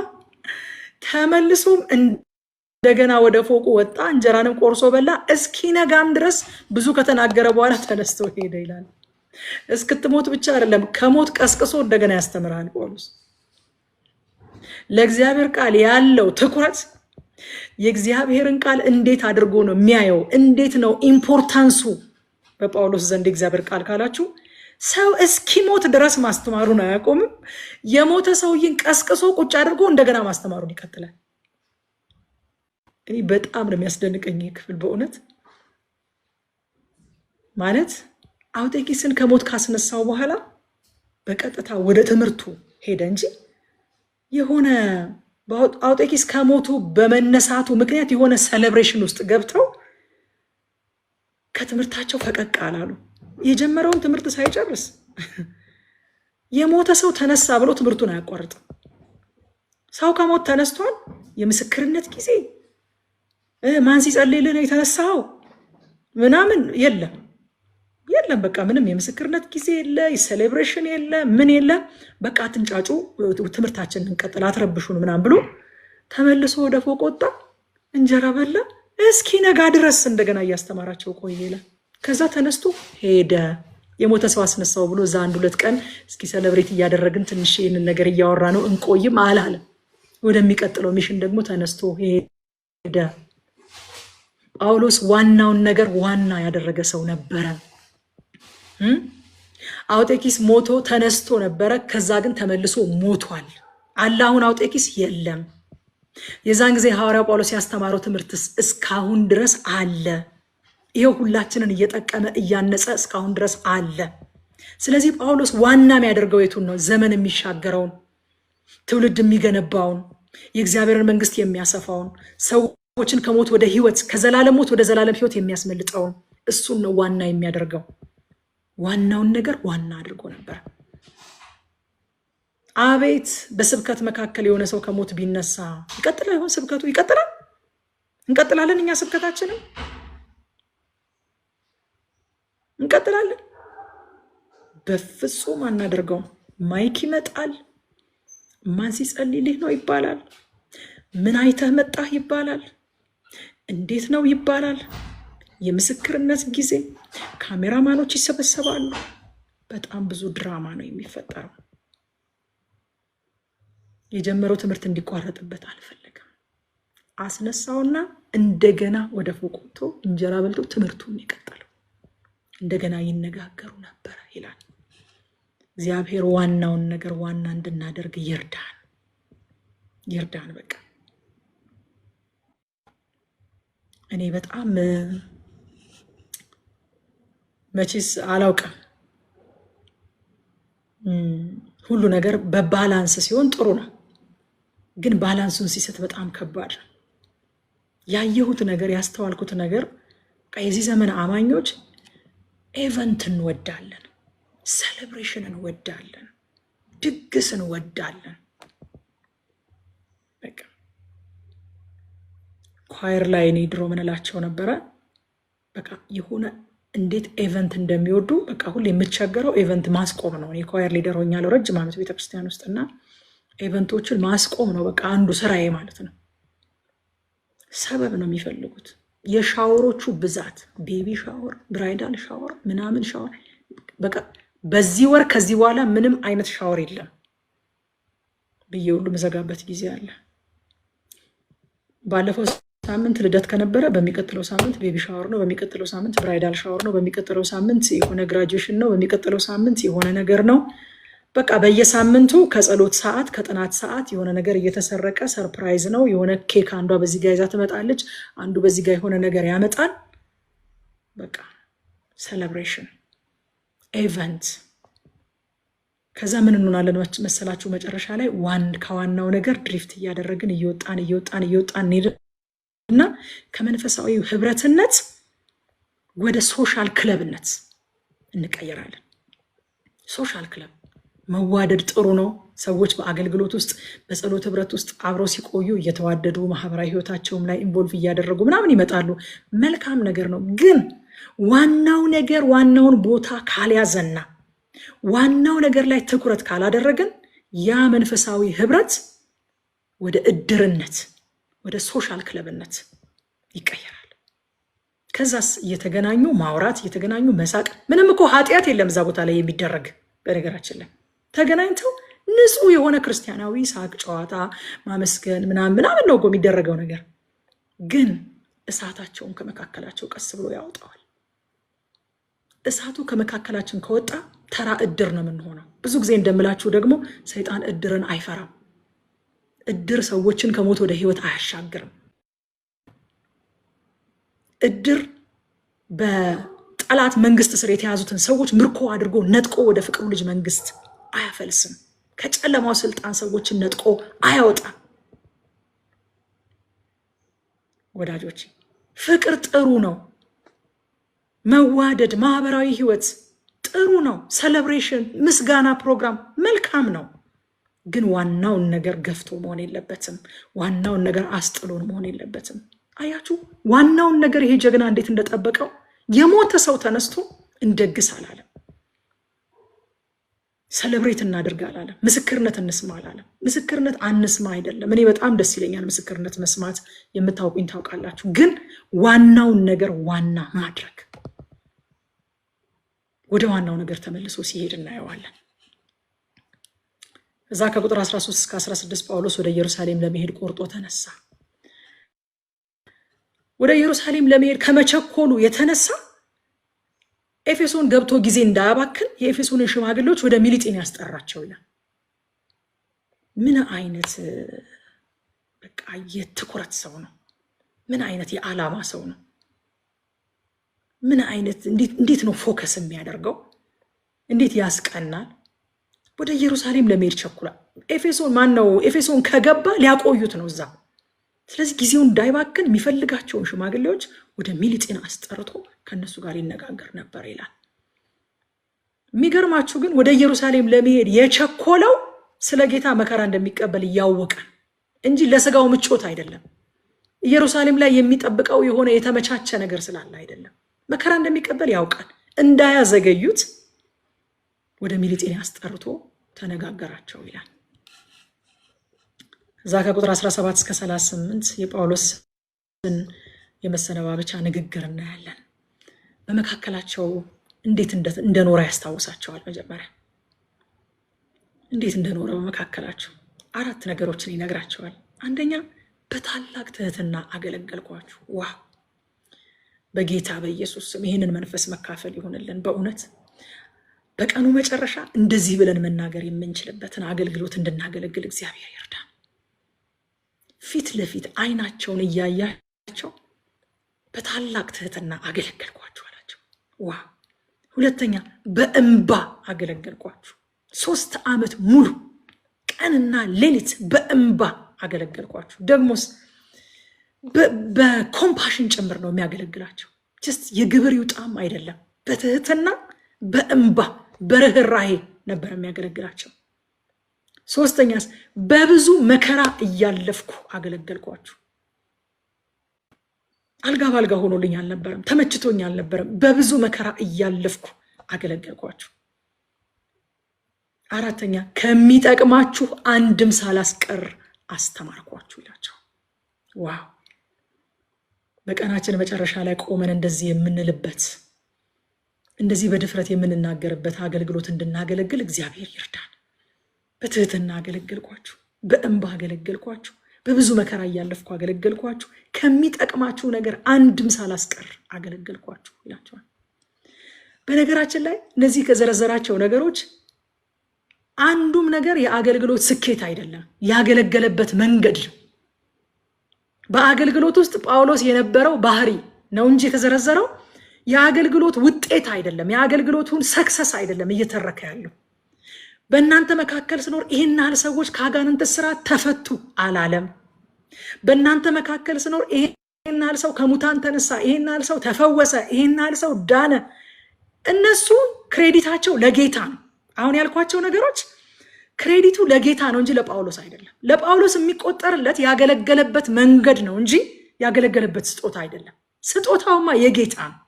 ተመልሶም እንደገና ወደ ፎቁ ወጣ፣ እንጀራንም ቆርሶ በላ፣ እስኪነጋም ድረስ ብዙ ከተናገረ በኋላ ተነስቶ ሄደ ይላል። እስክትሞት ብቻ አይደለም ከሞት ቀስቅሶ እንደገና ያስተምራል ጳውሎስ። ለእግዚአብሔር ቃል ያለው ትኩረት የእግዚአብሔርን ቃል እንዴት አድርጎ ነው የሚያየው? እንዴት ነው ኢምፖርታንሱ በጳውሎስ ዘንድ የእግዚአብሔር ቃል ካላችሁ፣ ሰው እስኪሞት ድረስ ማስተማሩን አያቆምም። የሞተ ሰውዬን ቀስቅሶ ቁጭ አድርጎ እንደገና ማስተማሩን ይቀጥላል። እኔ በጣም ነው የሚያስደንቀኝ ክፍል በእውነት ማለት አውጤኪስን ከሞት ካስነሳው በኋላ በቀጥታ ወደ ትምህርቱ ሄደ እንጂ የሆነ አውጤኪስ ከሞቱ በመነሳቱ ምክንያት የሆነ ሴሌብሬሽን ውስጥ ገብተው ከትምህርታቸው ፈቀቅ አላሉ። የጀመረውን ትምህርት ሳይጨርስ የሞተ ሰው ተነሳ ብሎ ትምህርቱን አያቋርጥም። ሰው ከሞት ተነስቷል፣ የምስክርነት ጊዜ ማን ሲጸልይልህ ነው የተነሳው ምናምን የለም። በቃ ምንም የምስክርነት ጊዜ የለ፣ ሴሌብሬሽን የለ፣ ምን የለ። በቃ አትንጫጩ፣ ትምህርታችንን እንቀጥል፣ አትረብሹን ምናምን ብሎ ተመልሶ ወደ ፎቅ ወጣ፣ እንጀራ በላ፣ እስኪነጋ ድረስ እንደገና እያስተማራቸው ቆየ ይላል። ከዛ ተነስቶ ሄደ። የሞተ ሰው አስነሳው ብሎ እዛ 1-2 ቀን እስኪ ሴሌብሬት እያደረግን ትንሽ ይህንን ነገር እያወራ ነው እንቆይም አላለም። ወደሚቀጥለው ሚሽን ደግሞ ተነስቶ ሄደ። ጳውሎስ ዋናውን ነገር ዋና ያደረገ ሰው ነበረ። አውጤኪስ ሞቶ ተነስቶ ነበረ። ከዛ ግን ተመልሶ ሞቷል አለ። አሁን አውጤኪስ የለም። የዛን ጊዜ ሐዋርያው ጳውሎስ ያስተማረው ትምህርትስ እስካሁን ድረስ አለ። ይሄው ሁላችንን እየጠቀመ እያነጸ እስካሁን ድረስ አለ። ስለዚህ ጳውሎስ ዋና የሚያደርገው የቱን ነው? ዘመን የሚሻገረውን፣ ትውልድ የሚገነባውን፣ የእግዚአብሔርን መንግስት የሚያሰፋውን፣ ሰዎችን ከሞት ወደ ህይወት፣ ከዘላለም ሞት ወደ ዘላለም ህይወት የሚያስመልጠውን እሱን ነው ዋና የሚያደርገው። ዋናውን ነገር ዋና አድርጎ ነበር። አቤት በስብከት መካከል የሆነ ሰው ከሞት ቢነሳ ይቀጥላል ይሆን? ስብከቱ ይቀጥላል? እንቀጥላለን? እኛ ስብከታችንም እንቀጥላለን? በፍጹም አናደርገውም። ማይክ ይመጣል። ማን ሲጸልይልህ ነው ይባላል። ምን አይተህ መጣህ ይባላል። እንዴት ነው ይባላል። የምስክርነት ጊዜ ካሜራማኖች ይሰበሰባሉ። በጣም ብዙ ድራማ ነው የሚፈጠረው። የጀመረው ትምህርት እንዲቋረጥበት አልፈለገም። አስነሳውና እንደገና ወደ ፎቅ ወጥቶ እንጀራ በልቶ ትምህርቱን የቀጠለው። እንደገና ይነጋገሩ ነበር ይላል። እግዚአብሔር ዋናውን ነገር ዋና እንድናደርግ ይርዳን። በቃ እኔ በጣም መቼስ አላውቅም፣ ሁሉ ነገር በባላንስ ሲሆን ጥሩ ነው፣ ግን ባላንሱን ሲሰጥ በጣም ከባድ ነው። ያየሁት ነገር ያስተዋልኩት ነገር የዚህ ዘመን አማኞች ኤቨንት እንወዳለን፣ ሴሌብሬሽን እንወዳለን፣ ድግስ እንወዳለን። በቃ ኳየር ላይ እኔ ድሮ ምንላቸው ነበረ፣ በቃ የሆነ እንዴት ኤቨንት እንደሚወዱ በቃ ሁሌ የምትቸገረው ኤቨንት ማስቆም ነው። እኔ ኳየር ሊደር ሆኛለሁ ረጅም ዓመት ቤተክርስቲያን ውስጥና ኤቨንቶችን ማስቆም ነው በቃ አንዱ ስራዬ ማለት ነው። ሰበብ ነው የሚፈልጉት። የሻወሮቹ ብዛት፣ ቤቢ ሻወር፣ ብራይዳል ሻወር፣ ምናምን ሻወር፣ በቃ በዚህ ወር ከዚህ በኋላ ምንም አይነት ሻወር የለም ብዬ ሁሉ መዘጋበት ጊዜ አለ። ባለፈው ሳምንት ልደት ከነበረ በሚቀጥለው ሳምንት ቤቢ ሻወር ነው፣ በሚቀጥለው ሳምንት ብራይዳል ሻወር ነው፣ በሚቀጥለው ሳምንት የሆነ ግራጁዌሽን ነው፣ በሚቀጥለው ሳምንት የሆነ ነገር ነው። በቃ በየሳምንቱ ከጸሎት ሰዓት ከጥናት ሰዓት የሆነ ነገር እየተሰረቀ ሰርፕራይዝ ነው። የሆነ ኬክ አንዷ በዚህ ጋር ይዛ ትመጣለች፣ አንዱ በዚህ ጋር የሆነ ነገር ያመጣል። በቃ ሴሌብሬሽን ኤቨንት። ከዛ ምን እንሆናለን መሰላችሁ? መጨረሻ ላይ ከዋናው ነገር ድሪፍት እያደረግን እየወጣን እና ከመንፈሳዊ ህብረትነት ወደ ሶሻል ክለብነት እንቀየራለን። ሶሻል ክለብ መዋደድ ጥሩ ነው። ሰዎች በአገልግሎት ውስጥ በጸሎት ህብረት ውስጥ አብረው ሲቆዩ እየተዋደዱ ማህበራዊ ህይወታቸውም ላይ ኢንቮልቭ እያደረጉ ምናምን ይመጣሉ። መልካም ነገር ነው። ግን ዋናው ነገር ዋናውን ቦታ ካልያዘና ዋናው ነገር ላይ ትኩረት ካላደረግን ያ መንፈሳዊ ህብረት ወደ እድርነት ወደ ሶሻል ክለብነት ይቀየራል። ከዛስ እየተገናኙ ማውራት፣ እየተገናኙ መሳቅ። ምንም እኮ ኃጢአት የለም እዛ ቦታ ላይ የሚደረግ በነገራችን ላይ ተገናኝተው ንጹህ የሆነ ክርስቲያናዊ ሳቅ፣ ጨዋታ፣ ማመስገን ምናምን ነው እኮ የሚደረገው ነገር። ግን እሳታቸውን ከመካከላቸው ቀስ ብሎ ያወጣዋል። እሳቱ ከመካከላችን ከወጣ ተራ እድር ነው የምንሆነው። ብዙ ጊዜ እንደምላችሁ ደግሞ ሰይጣን እድርን አይፈራም። እድር ሰዎችን ከሞት ወደ ህይወት አያሻግርም። እድር በጠላት መንግስት ስር የተያዙትን ሰዎች ምርኮ አድርጎ ነጥቆ ወደ ፍቅሩ ልጅ መንግስት አያፈልስም። ከጨለማው ስልጣን ሰዎችን ነጥቆ አያወጣም። ወዳጆች ፍቅር ጥሩ ነው። መዋደድ፣ ማህበራዊ ህይወት ጥሩ ነው። ሴሌብሬሽን፣ ምስጋና ፕሮግራም መልካም ነው። ግን ዋናውን ነገር ገፍቶ መሆን የለበትም። ዋናውን ነገር አስጥሎን መሆን የለበትም። አያችሁ ዋናውን ነገር ይሄ ጀግና እንዴት እንደጠበቀው የሞተ ሰው ተነስቶ እንደግስ አላለም። ሴሌብሬት እናድርግ አላለም። ምስክርነት እንስማ አላለም። ምስክርነት አንስማ አይደለም። እኔ በጣም ደስ ይለኛል ምስክርነት መስማት፣ የምታውቁኝ ታውቃላችሁ። ግን ዋናውን ነገር ዋና ማድረግ፣ ወደ ዋናው ነገር ተመልሶ ሲሄድ እናየዋለን። እዛ ከቁጥር 13 እስከ 16 ጳውሎስ ወደ ኢየሩሳሌም ለመሄድ ቆርጦ ተነሳ። ወደ ኢየሩሳሌም ለመሄድ ከመቸኮሉ የተነሳ ኤፌሶን ገብቶ ጊዜ እንዳያባክን የኤፌሶንን ሽማግሌዎች ወደ ሚሊጢን ያስጠራቸው ይላል። ምን አይነት በቃ የትኩረት ሰው ነው! ምን አይነት የዓላማ ሰው ነው! ምን አይነት እንዴት ነው ፎከስ የሚያደርገው! እንዴት ያስቀናል! ወደ ኢየሩሳሌም ለመሄድ ቸኩሏል። ኤፌሶን ከገባ ሊያቆዩት ነው እዛ። ስለዚህ ጊዜውን እንዳይባክን የሚፈልጋቸውን ሽማግሌዎች ወደ ሚሊጢን አስጠርቶ ከነሱ ጋር ይነጋገር ነበር ይላል። የሚገርማችሁ ግን ወደ ኢየሩሳሌም ለመሄድ የቸኮለው ስለ ጌታ መከራ እንደሚቀበል እያወቀ እንጂ ለስጋው ምቾት አይደለም። ኢየሩሳሌም ላይ የሚጠብቀው የሆነ የተመቻቸ ነገር ስላለ አይደለም። መከራ እንደሚቀበል ያውቃል። እንዳያዘገዩት ወደ ሚሊጢን አስጠርቶ ተነጋገራቸው ይላል። እዛ ከቁጥር 17 እስከ 38 የጳውሎስን የመሰነባበቻ ንግግር እናያለን። በመካከላቸው እንዴት እንደኖረ ያስታውሳቸዋል። መጀመሪያ እንዴት እንደኖረ በመካከላቸው 4 ነገሮችን ይነግራቸዋል። አንደኛ በታላቅ ትህትና አገለገልኳችሁ። ዋው! በጌታ በኢየሱስ ስም ይህንን መንፈስ መካፈል ይሆንልን። በእውነት በቀኑ መጨረሻ እንደዚህ ብለን መናገር የምንችልበትን አገልግሎት እንድናገለግል እግዚአብሔር ይርዳን። ፊት ለፊት አይናቸውን እያያቸው በታላቅ ትህትና አገለገልኳችሁ አላቸው። ዋው! ሁለተኛ በእንባ አገለገልኳችሁ። 3 ዓመት ሙሉ ቀንና ሌሊት በእንባ አገለገልኳችሁ። ደግሞስ በኮምፓሽን ጭምር ነው የሚያገለግላቸው። ጀስት የግብር ይውጣም አይደለም፣ በትህትና በእንባ በርህራሄ ነበር የሚያገለግላቸው። ሶስተኛስ በብዙ መከራ እያለፍኩ አገለገልኳችሁ። አልጋ ባልጋ ሆኖልኝ አልነበረም፣ ተመችቶኝ አልነበረም። በብዙ መከራ እያለፍኩ አገለገልኳችሁ። አራተኛ ከሚጠቅማችሁ አንድም ሳላስቀር አስተማርኳችሁ ይላቸው። ዋው! በቀናችን መጨረሻ ላይ ቆመን እንደዚህ የምንልበት እንደዚህ በድፍረት የምንናገርበት አገልግሎት እንድናገለግል እግዚአብሔር ይርዳን። በትህትና አገለገልኳችሁ፣ በእንባ አገለገልኳችሁ፣ በብዙ መከራ እያለፍኩ አገለገልኳችሁ፣ ከሚጠቅማችሁ ነገር አንድም ሳላስቀር አገለገልኳችሁ ይላቸዋል። በነገራችን ላይ እነዚህ ከዘረዘራቸው ነገሮች አንዱም ነገር የአገልግሎት ስኬት አይደለም፣ ያገለገለበት መንገድ ነው። በአገልግሎት ውስጥ ጳውሎስ የነበረው ባህሪ ነው እንጂ የተዘረዘረው የአገልግሎት ውጤት አይደለም፣ የአገልግሎቱን ሰክሰስ አይደለም እየተረከ ያለው። በእናንተ መካከል ስኖር ይህን ያህል ሰዎች ከአጋንንት እስራት ተፈቱ አላለም። በእናንተ መካከል ስኖር ይህን ያህል ሰው ከሙታን ተነሳ፣ ይህን ያህል ሰው ተፈወሰ፣ ይህን ያህል ሰው ዳነ። እነሱ ክሬዲታቸው ለጌታ ነው። አሁን ያልኳቸው ነገሮች ክሬዲቱ ለጌታ ነው እንጂ ለጳውሎስ አይደለም። ለጳውሎስ የሚቆጠርለት ያገለገለበት መንገድ ነው እንጂ ያገለገለበት ስጦታ አይደለም። ስጦታውማ የጌታ ነው።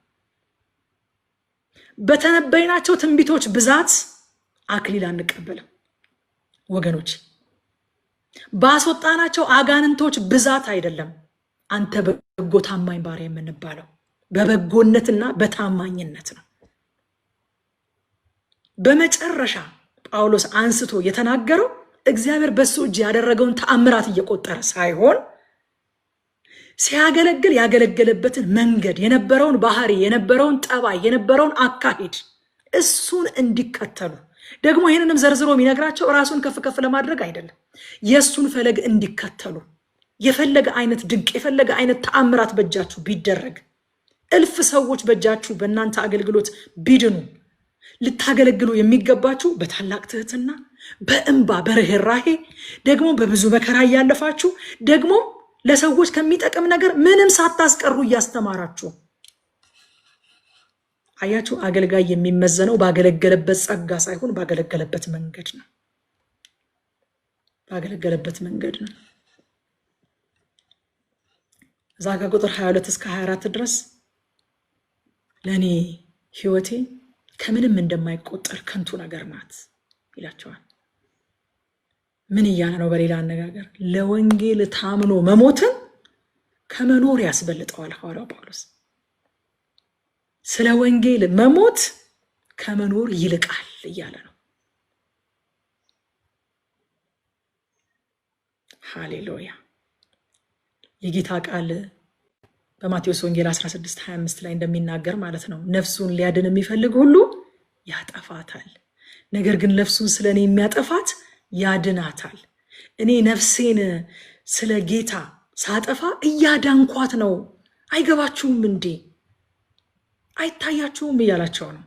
በተነበይናቸው ትንቢቶች ብዛት አክሊል አንቀበልም ወገኖች። ባስወጣናቸው አጋንንቶች ብዛት አይደለም አንተ በጎ ታማኝ ባሪያ የምንባለው፣ በበጎነትና በታማኝነት ነው። በመጨረሻ ጳውሎስ አንስቶ የተናገረው እግዚአብሔር በሱ እጅ ያደረገውን ተአምራት እየቆጠረ ሳይሆን ሲያገለግል ያገለገለበትን መንገድ፣ የነበረውን ባህሪ፣ የነበረውን ጠባይ፣ የነበረውን አካሄድ እሱን እንዲከተሉ ደግሞ ይህንንም ዘርዝሮ የሚነግራቸው ራሱን ከፍ ከፍ ለማድረግ አይደለም፣ የእሱን ፈለግ እንዲከተሉ። የፈለገ አይነት ድንቅ የፈለገ አይነት ተአምራት በእጃችሁ ቢደረግ፣ እልፍ ሰዎች በእጃችሁ በእናንተ አገልግሎት ቢድኑ፣ ልታገለግሉ የሚገባችሁ በታላቅ ትህትና፣ በእንባ፣ በርህራሄ፣ ደግሞ በብዙ መከራ እያለፋችሁ፣ ደግሞ ለሰዎች ከሚጠቅም ነገር ምንም ሳታስቀሩ እያስተማራችሁ። አያችሁ፣ አገልጋይ የሚመዘነው ባገለገለበት ጸጋ ሳይሆን ባገለገለበት መንገድ ነው። ባገለገለበት መንገድ ነው። እዛ ከቁጥር 22 እስከ 24 ድረስ ለእኔ ህይወቴ ከምንም እንደማይቆጠር ከንቱ ነገር ናት ይላቸዋል። ምን እያለ ነው? በሌላ አነጋገር ለወንጌል ታምኖ መሞትን ከመኖር ያስበልጠዋል ሐዋርያው ጳውሎስ። ስለ ወንጌል መሞት ከመኖር ይልቃል እያለ ነው። ሃሌሉያ! የጌታ ቃል በማቴዎስ ወንጌል 16:25 ላይ እንደሚናገር ማለት ነው፣ ነፍሱን ሊያድን የሚፈልግ ሁሉ ያጠፋታል፣ ነገር ግን ነፍሱን ስለኔ የሚያጠፋት ያድናታል። እኔ ነፍሴን ስለ ጌታ ሳጠፋ እያዳንኳት ነው። አይገባችሁም እንዴ? አይታያችሁም እያላቸው ነው።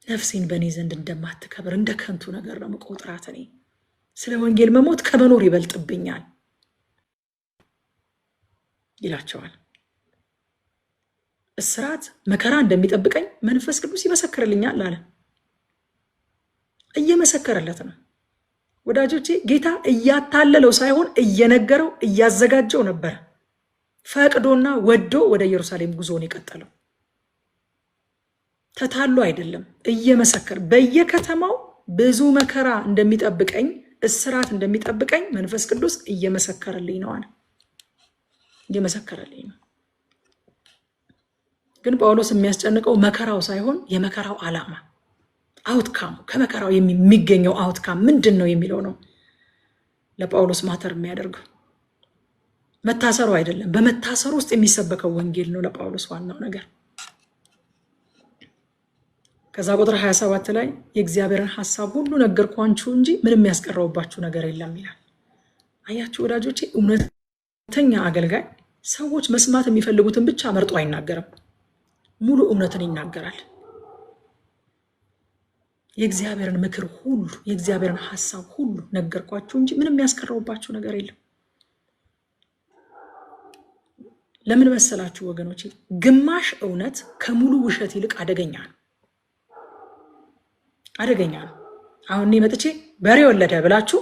ነፍሴን በእኔ ዘንድ እንደማትከብር እንደ ከንቱ ነገር ነው መቆጥራት። እኔ ስለ ወንጌል መሞት ከመኖር ይበልጥብኛል ይላቸዋል። እስራት መከራ እንደሚጠብቀኝ መንፈስ ቅዱስ ይመሰክርልኛል አለ። እየመሰከረለት ነው ወዳጆቼ። ጌታ እያታለለው ሳይሆን እየነገረው እያዘጋጀው ነበር። ፈቅዶና ወዶ ወደ ኢየሩሳሌም ጉዞውን የቀጠለው ተታሎ አይደለም፣ እየመሰከረ በየከተማው ብዙ መከራ እንደሚጠብቀኝ፣ እስራት እንደሚጠብቀኝ መንፈስ ቅዱስ እየመሰከረልኝ ነው አለ። እየመሰከረልኝ ነው። ግን ጳውሎስ የሚያስጨንቀው መከራው ሳይሆን የመከራው ዓላማ። አውትካም ከመከራው የሚገኘው አውትካም ምንድን ነው የሚለው ነው ለጳውሎስ ማተር የሚያደርገው። መታሰሩ አይደለም፣ በመታሰሩ ውስጥ የሚሰበከው ወንጌል ነው ለጳውሎስ ዋናው ነገር። ከዛ ቁጥር 27 ላይ የእግዚአብሔርን ሐሳብ ሁሉ ነገርኳችሁ እንጂ ምንም ያስቀረውባችሁ ነገር የለም ይላል። አያችሁ ወዳጆቼ፣ እውነተኛ አገልጋይ ሰዎች መስማት የሚፈልጉትን ብቻ መርጦ አይናገርም፣ ሙሉ እውነትን ይናገራል። የእግዚአብሔርን ምክር ሁሉ የእግዚአብሔርን ሐሳብ ሁሉ ነገርኳችሁ እንጂ ምንም ያስቀረውባችሁ ነገር የለም። ለምን መሰላችሁ ወገኖቼ? ግማሽ እውነት ከሙሉ ውሸት ይልቅ አደገኛ ነው። አደገኛ ነው። አሁን እኔ መጥቼ በሬ ወለደ ብላችሁ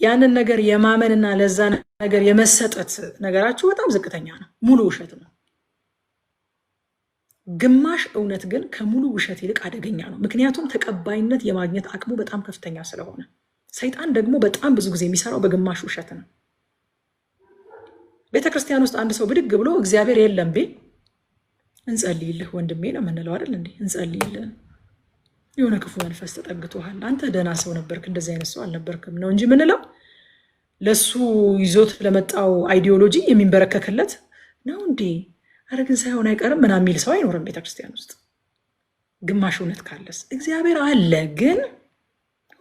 ያንን ነገር የማመንና ለዛ ነገር የመሰጠት ነገራችሁ በጣም ዝቅተኛ ነው፣ ሙሉ ውሸት ነው። ግማሽ እውነት ግን ከሙሉ ውሸት ይልቅ አደገኛ ነው። ምክንያቱም ተቀባይነት የማግኘት አቅሙ በጣም ከፍተኛ ስለሆነ፣ ሰይጣን ደግሞ በጣም ብዙ ጊዜ የሚሰራው በግማሽ ውሸት ነው። ቤተክርስቲያን ውስጥ አንድ ሰው ብድግ ብሎ እግዚአብሔር የለም ቢል እንጸልይልህ ወንድሜ ነው የምንለው አይደል እንዴ? እንጸልይልህ፣ የሆነ ክፉ መንፈስ ተጠግቶሃል፣ አንተ ደህና ሰው ነበርክ፣ እንደዚህ አይነት ሰው አልነበርክም ነው እንጂ ምንለው ለሱ ይዞት ለመጣው አይዲዮሎጂ የሚንበረከክለት ነው እንዴ? አረ ግን ሳይሆን አይቀርም ምናምን የሚል ሰው አይኖርም ቤተክርስቲያን ውስጥ። ግማሽ እውነት ካለስ እግዚአብሔር አለ፣ ግን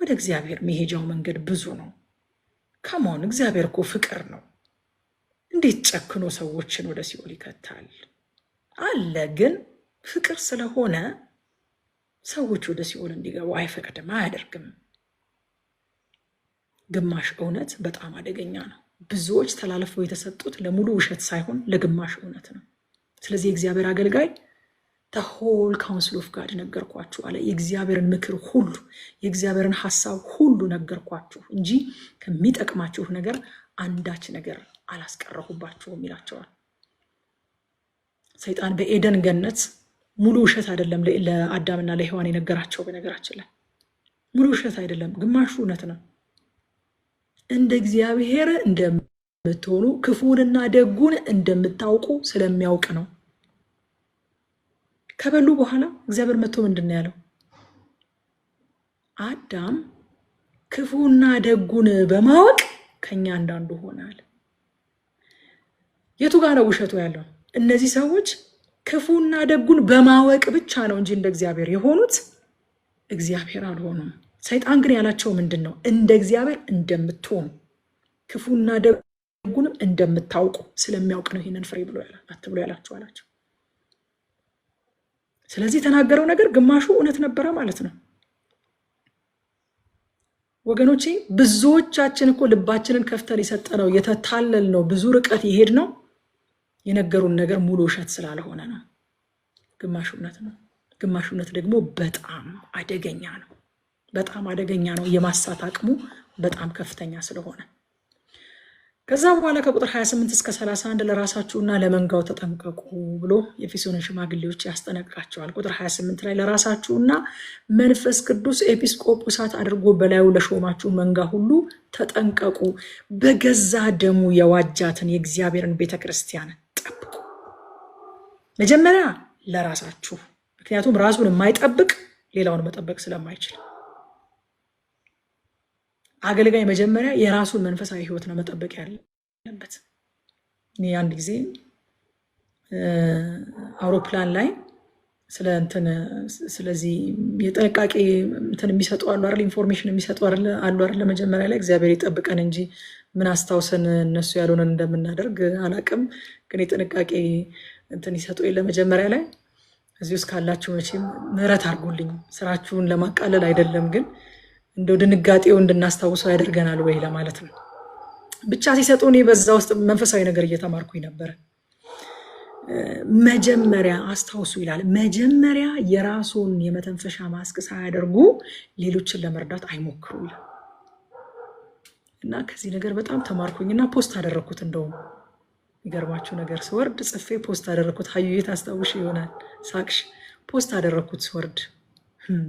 ወደ እግዚአብሔር መሄጃው መንገድ ብዙ ነው። ከመሆን እግዚአብሔር እኮ ፍቅር ነው። እንዴት ጨክኖ ሰዎችን ወደ ሲኦል ይከታል? አለ፣ ግን ፍቅር ስለሆነ ሰዎች ወደ ሲኦል እንዲገቡ አይፈቅድም፣ አያደርግም። ግማሽ እውነት በጣም አደገኛ ነው። ብዙዎች ተላልፈው የተሰጡት ለሙሉ ውሸት ሳይሆን ለግማሽ እውነት ነው። ስለዚህ የእግዚአብሔር አገልጋይ ሆል ካውንስል ኦፍ ጋድ ነገርኳችሁ አለ። የእግዚአብሔርን ምክር ሁሉ የእግዚአብሔርን ሐሳብ ሁሉ ነገርኳችሁ እንጂ ከሚጠቅማችሁ ነገር አንዳች ነገር አላስቀረሁባችሁም ይላቸዋል። ሰይጣን በኤደን ገነት ሙሉ ውሸት አይደለም ለአዳምና ለሔዋን የነገራቸው። በነገራችን ላይ ሙሉ ውሸት አይደለም፣ ግማሹ እውነት ነው። እንደ እግዚአብሔር እንደምትሆኑ ክፉንና ደጉን እንደምታውቁ ስለሚያውቅ ነው። ከበሉ በኋላ እግዚአብሔር መጥቶ ምንድን ነው ያለው? አዳም ክፉና ደጉን በማወቅ ከኛ አንዳንዱ ሆናል። የቱ ጋር ነው ውሸቱ ያለው? እነዚህ ሰዎች ክፉና ደጉን በማወቅ ብቻ ነው እንጂ እንደ እግዚአብሔር የሆኑት እግዚአብሔር አልሆኑም። ሰይጣን ግን ያላቸው ምንድን ነው? እንደ እግዚአብሔር እንደምትሆኑ ክፉና ደጉንም እንደምታውቁ ስለሚያውቅ ነው ይህንን ፍሬ ብሎ ያላቸው አላቸው። ስለዚህ የተናገረው ነገር ግማሹ እውነት ነበረ ማለት ነው። ወገኖቼ ብዙዎቻችን እኮ ልባችንን ከፍተን የሰጠነው የተታለል ነው፣ ብዙ ርቀት ይሄድ ነው የነገሩን ነገር ሙሉ ውሸት ስላልሆነ ነው። ግማሽ እውነት ነው። ግማሽ እውነት ደግሞ በጣም አደገኛ ነው። በጣም አደገኛ ነው። የማሳት አቅሙ በጣም ከፍተኛ ስለሆነ ከዛ በኋላ ከቁጥር 28 እስከ 31 ለራሳችሁና ለመንጋው ተጠንቀቁ ብሎ የኤፌሶንን ሽማግሌዎች ያስጠነቅቃቸዋል። ቁጥር 28 ላይ ለራሳችሁና መንፈስ ቅዱስ ኤጲስቆጶሳት አድርጎ በላዩ ለሾማችሁ መንጋ ሁሉ ተጠንቀቁ፣ በገዛ ደሙ የዋጃትን የእግዚአብሔርን ቤተክርስቲያን ጠብቁ። መጀመሪያ ለራሳችሁ፣ ምክንያቱም ራሱን የማይጠብቅ ሌላውን መጠበቅ ስለማይችል አገልጋይ መጀመሪያ የራሱን መንፈሳዊ ሕይወት ነው መጠበቅ ያለበት። እኔ አንድ ጊዜ አውሮፕላን ላይ ስለዚህ የጥንቃቄ እንትን የሚሰጡ አሉ አይደል፣ ኢንፎርሜሽን የሚሰጡ አሉ አይደል። መጀመሪያ ላይ እግዚአብሔር ይጠብቀን እንጂ ምን አስታውሰን እነሱ ያልሆነን እንደምናደርግ አላቅም። ግን የጥንቃቄ እንትን ይሰጡ የለ መጀመሪያ ላይ። እዚህ ውስጥ ካላችሁ መቼም ምህረት አድርጉልኝ፣ ስራችሁን ለማቃለል አይደለም ግን እንደው ድንጋጤው እንድናስታውሰው ያደርገናል ወይ ለማለት ነው። ብቻ ሲሰጡ እኔ በዛ ውስጥ መንፈሳዊ ነገር እየተማርኩኝ ነበረ። መጀመሪያ አስታውሱ ይላል፣ መጀመሪያ የራሱን የመተንፈሻ ማስክ ሳያደርጉ ሌሎችን ለመርዳት አይሞክሩ ይላል። እና ከዚህ ነገር በጣም ተማርኩኝና ፖስት አደረግኩት። እንደውም የሚገርማችሁ ነገር ስወርድ ጽፌ ፖስት አደረግኩት። ሀዩዬ ታስታውሽ ይሆናል ሳቅሽ። ፖስት አደረግኩት ስወርድ፣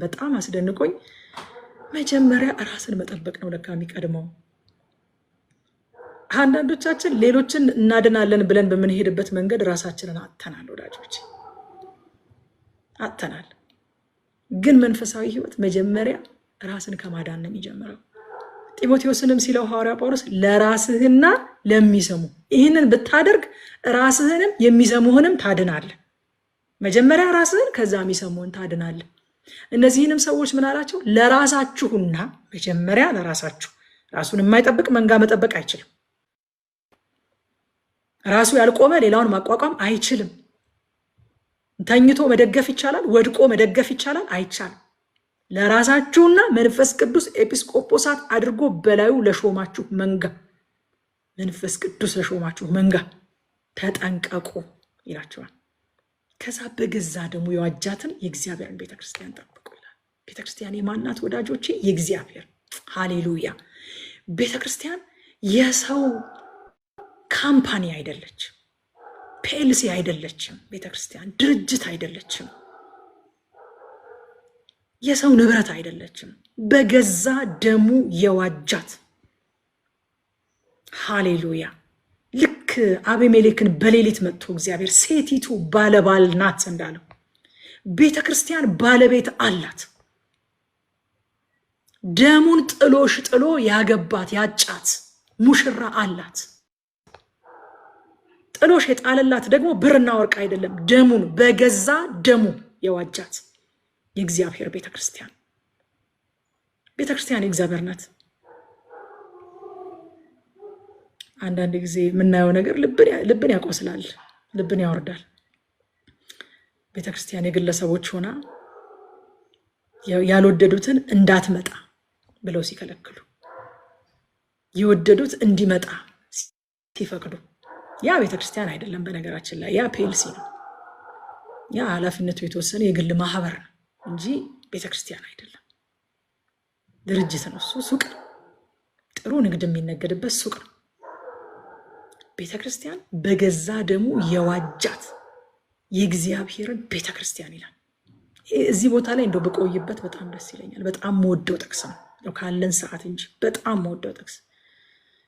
በጣም አስደንቆኝ። መጀመሪያ ራስን መጠበቅ ነው ለካ የሚቀድመው። አንዳንዶቻችን ሌሎችን እናድናለን ብለን በምንሄድበት መንገድ ራሳችንን አጥተናል ወዳጆች፣ አጥተናል። ግን መንፈሳዊ ህይወት መጀመሪያ ራስን ከማዳን ነው የሚጀምረው። ጢሞቴዎስንም ሲለው ሐዋርያ ጳውሎስ ለራስህና ለሚሰሙ ይህንን ብታደርግ ራስህንም የሚሰሙህንም ታድናለህ። መጀመሪያ ራስህን ከዛ የሚሰሙህን ታድናለህ። እነዚህንም ሰዎች ምን አላቸው? ለራሳችሁና መጀመሪያ ለራሳችሁ። ራሱን የማይጠብቅ መንጋ መጠበቅ አይችልም። ራሱ ያልቆመ ሌላውን ማቋቋም አይችልም። ተኝቶ መደገፍ ይቻላል፣ ወድቆ መደገፍ ይቻላል? አይቻልም። ለራሳችሁና መንፈስ ቅዱስ ኤጲስቆጶሳት አድርጎ በላዩ ለሾማችሁ መንጋ፣ መንፈስ ቅዱስ ለሾማችሁ መንጋ ተጠንቀቁ ይላቸዋል። ከዛ በገዛ ደግሞ የዋጃትን የእግዚአብሔርን ቤተክርስቲያን ጠብቁ ይላል። ቤተክርስቲያን የማናት ወዳጆቼ? የእግዚአብሔር። ሃሌሉያ። ቤተክርስቲያን የሰው ካምፓኒ አይደለችም፣ ፔልሲ አይደለችም። ቤተክርስቲያን ድርጅት አይደለችም፣ የሰው ንብረት አይደለችም። በገዛ ደሙ የዋጃት። ሃሌሉያ። ልክ አቤሜሌክን በሌሊት መጥቶ እግዚአብሔር ሴቲቱ ባለባል ናት እንዳለው ቤተክርስቲያን ባለቤት አላት። ደሙን ጥሎሽ ጥሎ ያገባት ያጫት ሙሽራ አላት። ጥሎሽ የጣለላት ደግሞ ብርና ወርቅ አይደለም፣ ደሙን በገዛ ደሙ የዋጃት የእግዚአብሔር ቤተክርስቲያን። ቤተክርስቲያን የእግዚአብሔር ናት። አንዳንድ ጊዜ የምናየው ነገር ልብን ያቆስላል፣ ልብን ያወርዳል። ቤተክርስቲያን የግለሰቦች ሆና ያልወደዱትን እንዳትመጣ ብለው ሲከለክሉ፣ የወደዱት እንዲመጣ ሲፈቅዱ፣ ያ ቤተክርስቲያን አይደለም። በነገራችን ላይ ያ ፔልሲ ነው። ያ ኃላፊነቱ የተወሰነ የግል ማህበር ነው እንጂ ቤተክርስቲያን አይደለም። ድርጅት ነው እሱ፣ ሱቅ ነው። ጥሩ ንግድ የሚነገድበት ሱቅ ነው። ቤተክርስቲያን በገዛ ደሙ የዋጃት የእግዚአብሔርን ቤተክርስቲያን ይላል። እዚህ ቦታ ላይ እንደው በቆይበት በጣም ደስ ይለኛል። በጣም መወደው ጥቅስ ነው ካለን ሰዓት እንጂ በጣም መወደው ጥቅስ።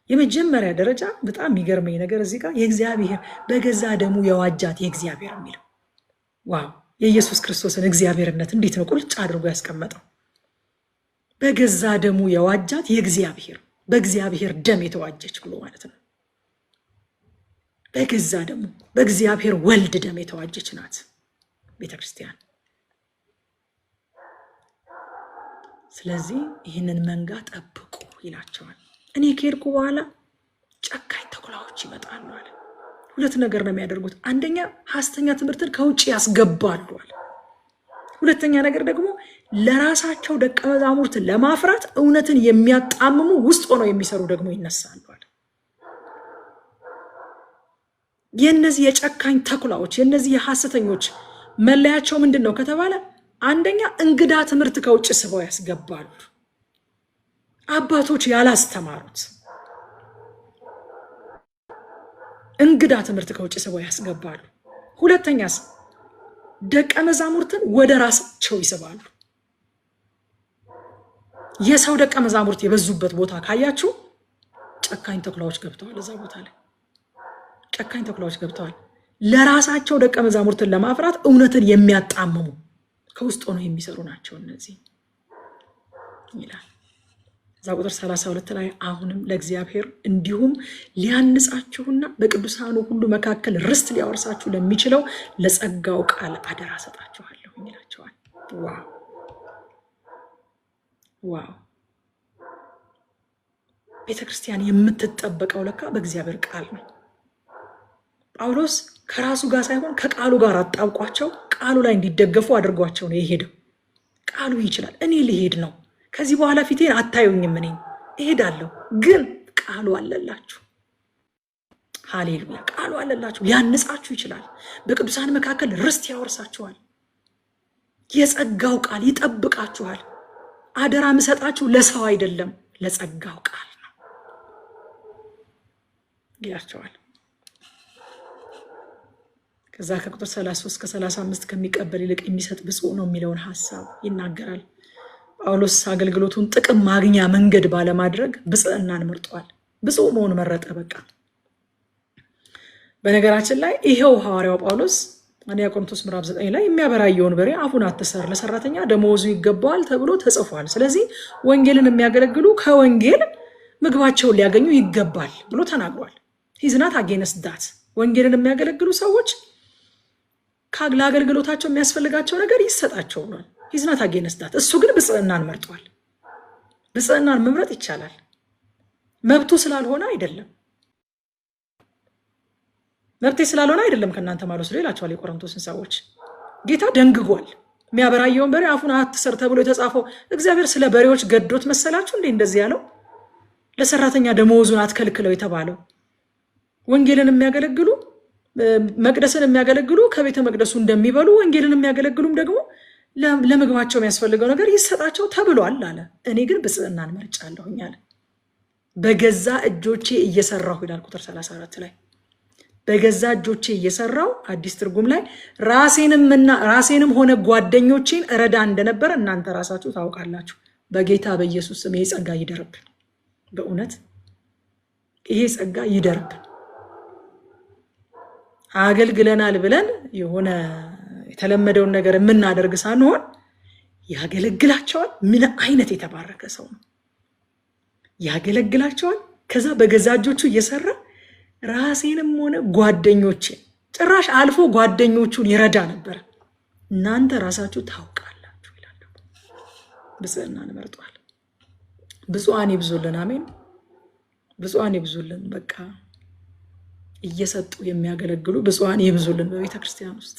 የመጀመሪያ ደረጃ በጣም የሚገርመኝ ነገር እዚህ ጋር የእግዚአብሔር በገዛ ደሙ የዋጃት የእግዚአብሔር የሚለው ዋው! የኢየሱስ ክርስቶስን እግዚአብሔርነት እንዴት ነው ቁልጭ አድርጎ ያስቀመጠው። በገዛ ደሙ የዋጃት የእግዚአብሔር፣ በእግዚአብሔር ደም የተዋጀች ብሎ ማለት ነው። በገዛ ደሙ በእግዚአብሔር ወልድ ደም የተዋጀች ናት ቤተክርስቲያን። ስለዚህ ይህንን መንጋ ጠብቁ ይላቸዋል። እኔ ከሄድኩ በኋላ ጨካኝ ተኩላዎች ይመጣሉ አለ። ሁለት ነገር ነው የሚያደርጉት። አንደኛ ሐሰተኛ ትምህርትን ከውጭ ያስገባሉ አለ። ሁለተኛ ነገር ደግሞ ለራሳቸው ደቀ መዛሙርትን ለማፍራት እውነትን የሚያጣምሙ ውስጥ ሆነው የሚሰሩ ደግሞ ይነሳሉ አለ። የነዚህ የጨካኝ ተኩላዎች የነዚህ የሐሰተኞች መለያቸው ምንድን ነው ከተባለ አንደኛ እንግዳ ትምህርት ከውጭ ስበው ያስገባሉ። አባቶች ያላስተማሩት እንግዳ ትምህርት ከውጭ ስበው ያስገባሉ። ሁለተኛስ ደቀ መዛሙርትን ወደ ራሳቸው ይስባሉ። የሰው ደቀ መዛሙርት የበዙበት ቦታ ካያችሁ ጨካኝ ተኩላዎች ገብተዋል። እዛ ቦታ ላይ ጨካኝ ተኩላዎች ገብተዋል። ለራሳቸው ደቀ መዛሙርትን ለማፍራት እውነትን የሚያጣምሙ ከውስጥ ሆነው የሚሰሩ ናቸው እነዚህ ይላል። እዛ ቁጥር 32 ላይ አሁንም ለእግዚአብሔር እንዲሁም ሊያንጻችሁና በቅዱሳኑ ሁሉ መካከል ርስት ሊያወርሳችሁ ለሚችለው ለጸጋው ቃል አደራ ሰጣችኋለሁ ይላቸዋል። ዋው ዋው! ቤተክርስቲያን የምትጠበቀው ለካ በእግዚአብሔር ቃል ነው። ጳውሎስ ከራሱ ጋር ሳይሆን ከቃሉ ጋር አጣብቋቸው ቃሉ ላይ እንዲደገፉ አድርጓቸው ነው የሄደው። ቃሉ ይችላል። እኔ ልሄድ ነው፣ ከዚህ በኋላ ፊቴን አታዩኝም፣ እኔ እሄዳለሁ፣ ግን ቃሉ አለላችሁ። ሃሌሉያ! ቃሉ አለላችሁ፣ ሊያንጻችሁ ይችላል። በቅዱሳን መካከል ርስት ያወርሳችኋል። የጸጋው ቃል ይጠብቃችኋል። አደራ ምሰጣችሁ ለሰው አይደለም ለጸጋው ቃል ነው ይላቸዋል። ከዛ ከቁጥር 33 እስከ 35 ከሚቀበል ይልቅ የሚሰጥ ብፁዕ ነው የሚለውን ሐሳብ ይናገራል። ጳውሎስ አገልግሎቱን ጥቅም ማግኛ መንገድ ባለማድረግ ብጽዕናን መርጧል። ብፁዕ መሆን መረጠ። በቃ በነገራችን ላይ ይሄው ሐዋርያው ጳውሎስ አንደኛ ቆሮንቶስ ምዕራፍ 9 ላይ የሚያበራየውን በሬ አፉን አትሰር፣ ለሰራተኛ ደመወዙ ይገባዋል ተብሎ ተጽፏል። ስለዚህ ወንጌልን የሚያገለግሉ ከወንጌል ምግባቸውን ሊያገኙ ይገባል ብሎ ተናግሯል። ሂዝናት አጌነስት ዳት ወንጌልን የሚያገለግሉ ሰዎች ለአገልግሎታቸው የሚያስፈልጋቸው ነገር ይሰጣቸው ነው። ሂዝናት አጌነስት ዳት። እሱ ግን ብጽዕናን መርጧል። ብጽዕናን መምረጥ ይቻላል። መብቱ ስላልሆነ አይደለም፣ መብቴ ስላልሆነ አይደለም ከእናንተ ማልወስዶ ይላቸዋል የቆሮንቶስን ሰዎች። ጌታ ደንግጓል። የሚያበራየውን በሬ አፉን አትሰር ተብሎ የተጻፈው እግዚአብሔር ስለ በሬዎች ገዶት መሰላችሁ እንዴ እንደዚህ ያለው? ለሰራተኛ ደመወዙን አትከልክለው የተባለው ወንጌልን የሚያገለግሉ መቅደስን የሚያገለግሉ ከቤተ መቅደሱ እንደሚበሉ ወንጌልን የሚያገለግሉም ደግሞ ለምግባቸው የሚያስፈልገው ነገር ይሰጣቸው ተብሏል አለ። እኔ ግን ብጽዕናን መርጫለሁኝ አለ። በገዛ እጆቼ እየሰራሁ ይላል ቁጥር 34 ላይ በገዛ እጆቼ እየሰራው አዲስ ትርጉም ላይ ራሴንም ሆነ ጓደኞቼን እረዳ እንደነበረ እናንተ ራሳችሁ ታውቃላችሁ። በጌታ በኢየሱስ ስም ይሄ ጸጋ ይደርብን። በእውነት ይሄ ጸጋ ይደርብን። አገልግለናል ብለን የሆነ የተለመደውን ነገር የምናደርግ ሳንሆን ያገለግላቸዋል። ምን አይነት የተባረከ ሰው ነው! ያገለግላቸዋል። ከዛ በገዛ እጆቹ እየሰራ ራሴንም ሆነ ጓደኞቼን ጭራሽ አልፎ ጓደኞቹን ይረዳ ነበር። እናንተ ራሳችሁ ታውቃላችሁ ይላል። ብጽዕናን መርጧል። ብፁዓን ይብዙልን። አሜን። ብፁዓን ይብዙልን። በቃ እየሰጡ የሚያገለግሉ ብፁዓን ይብዙልን በቤተ ክርስቲያን ውስጥ።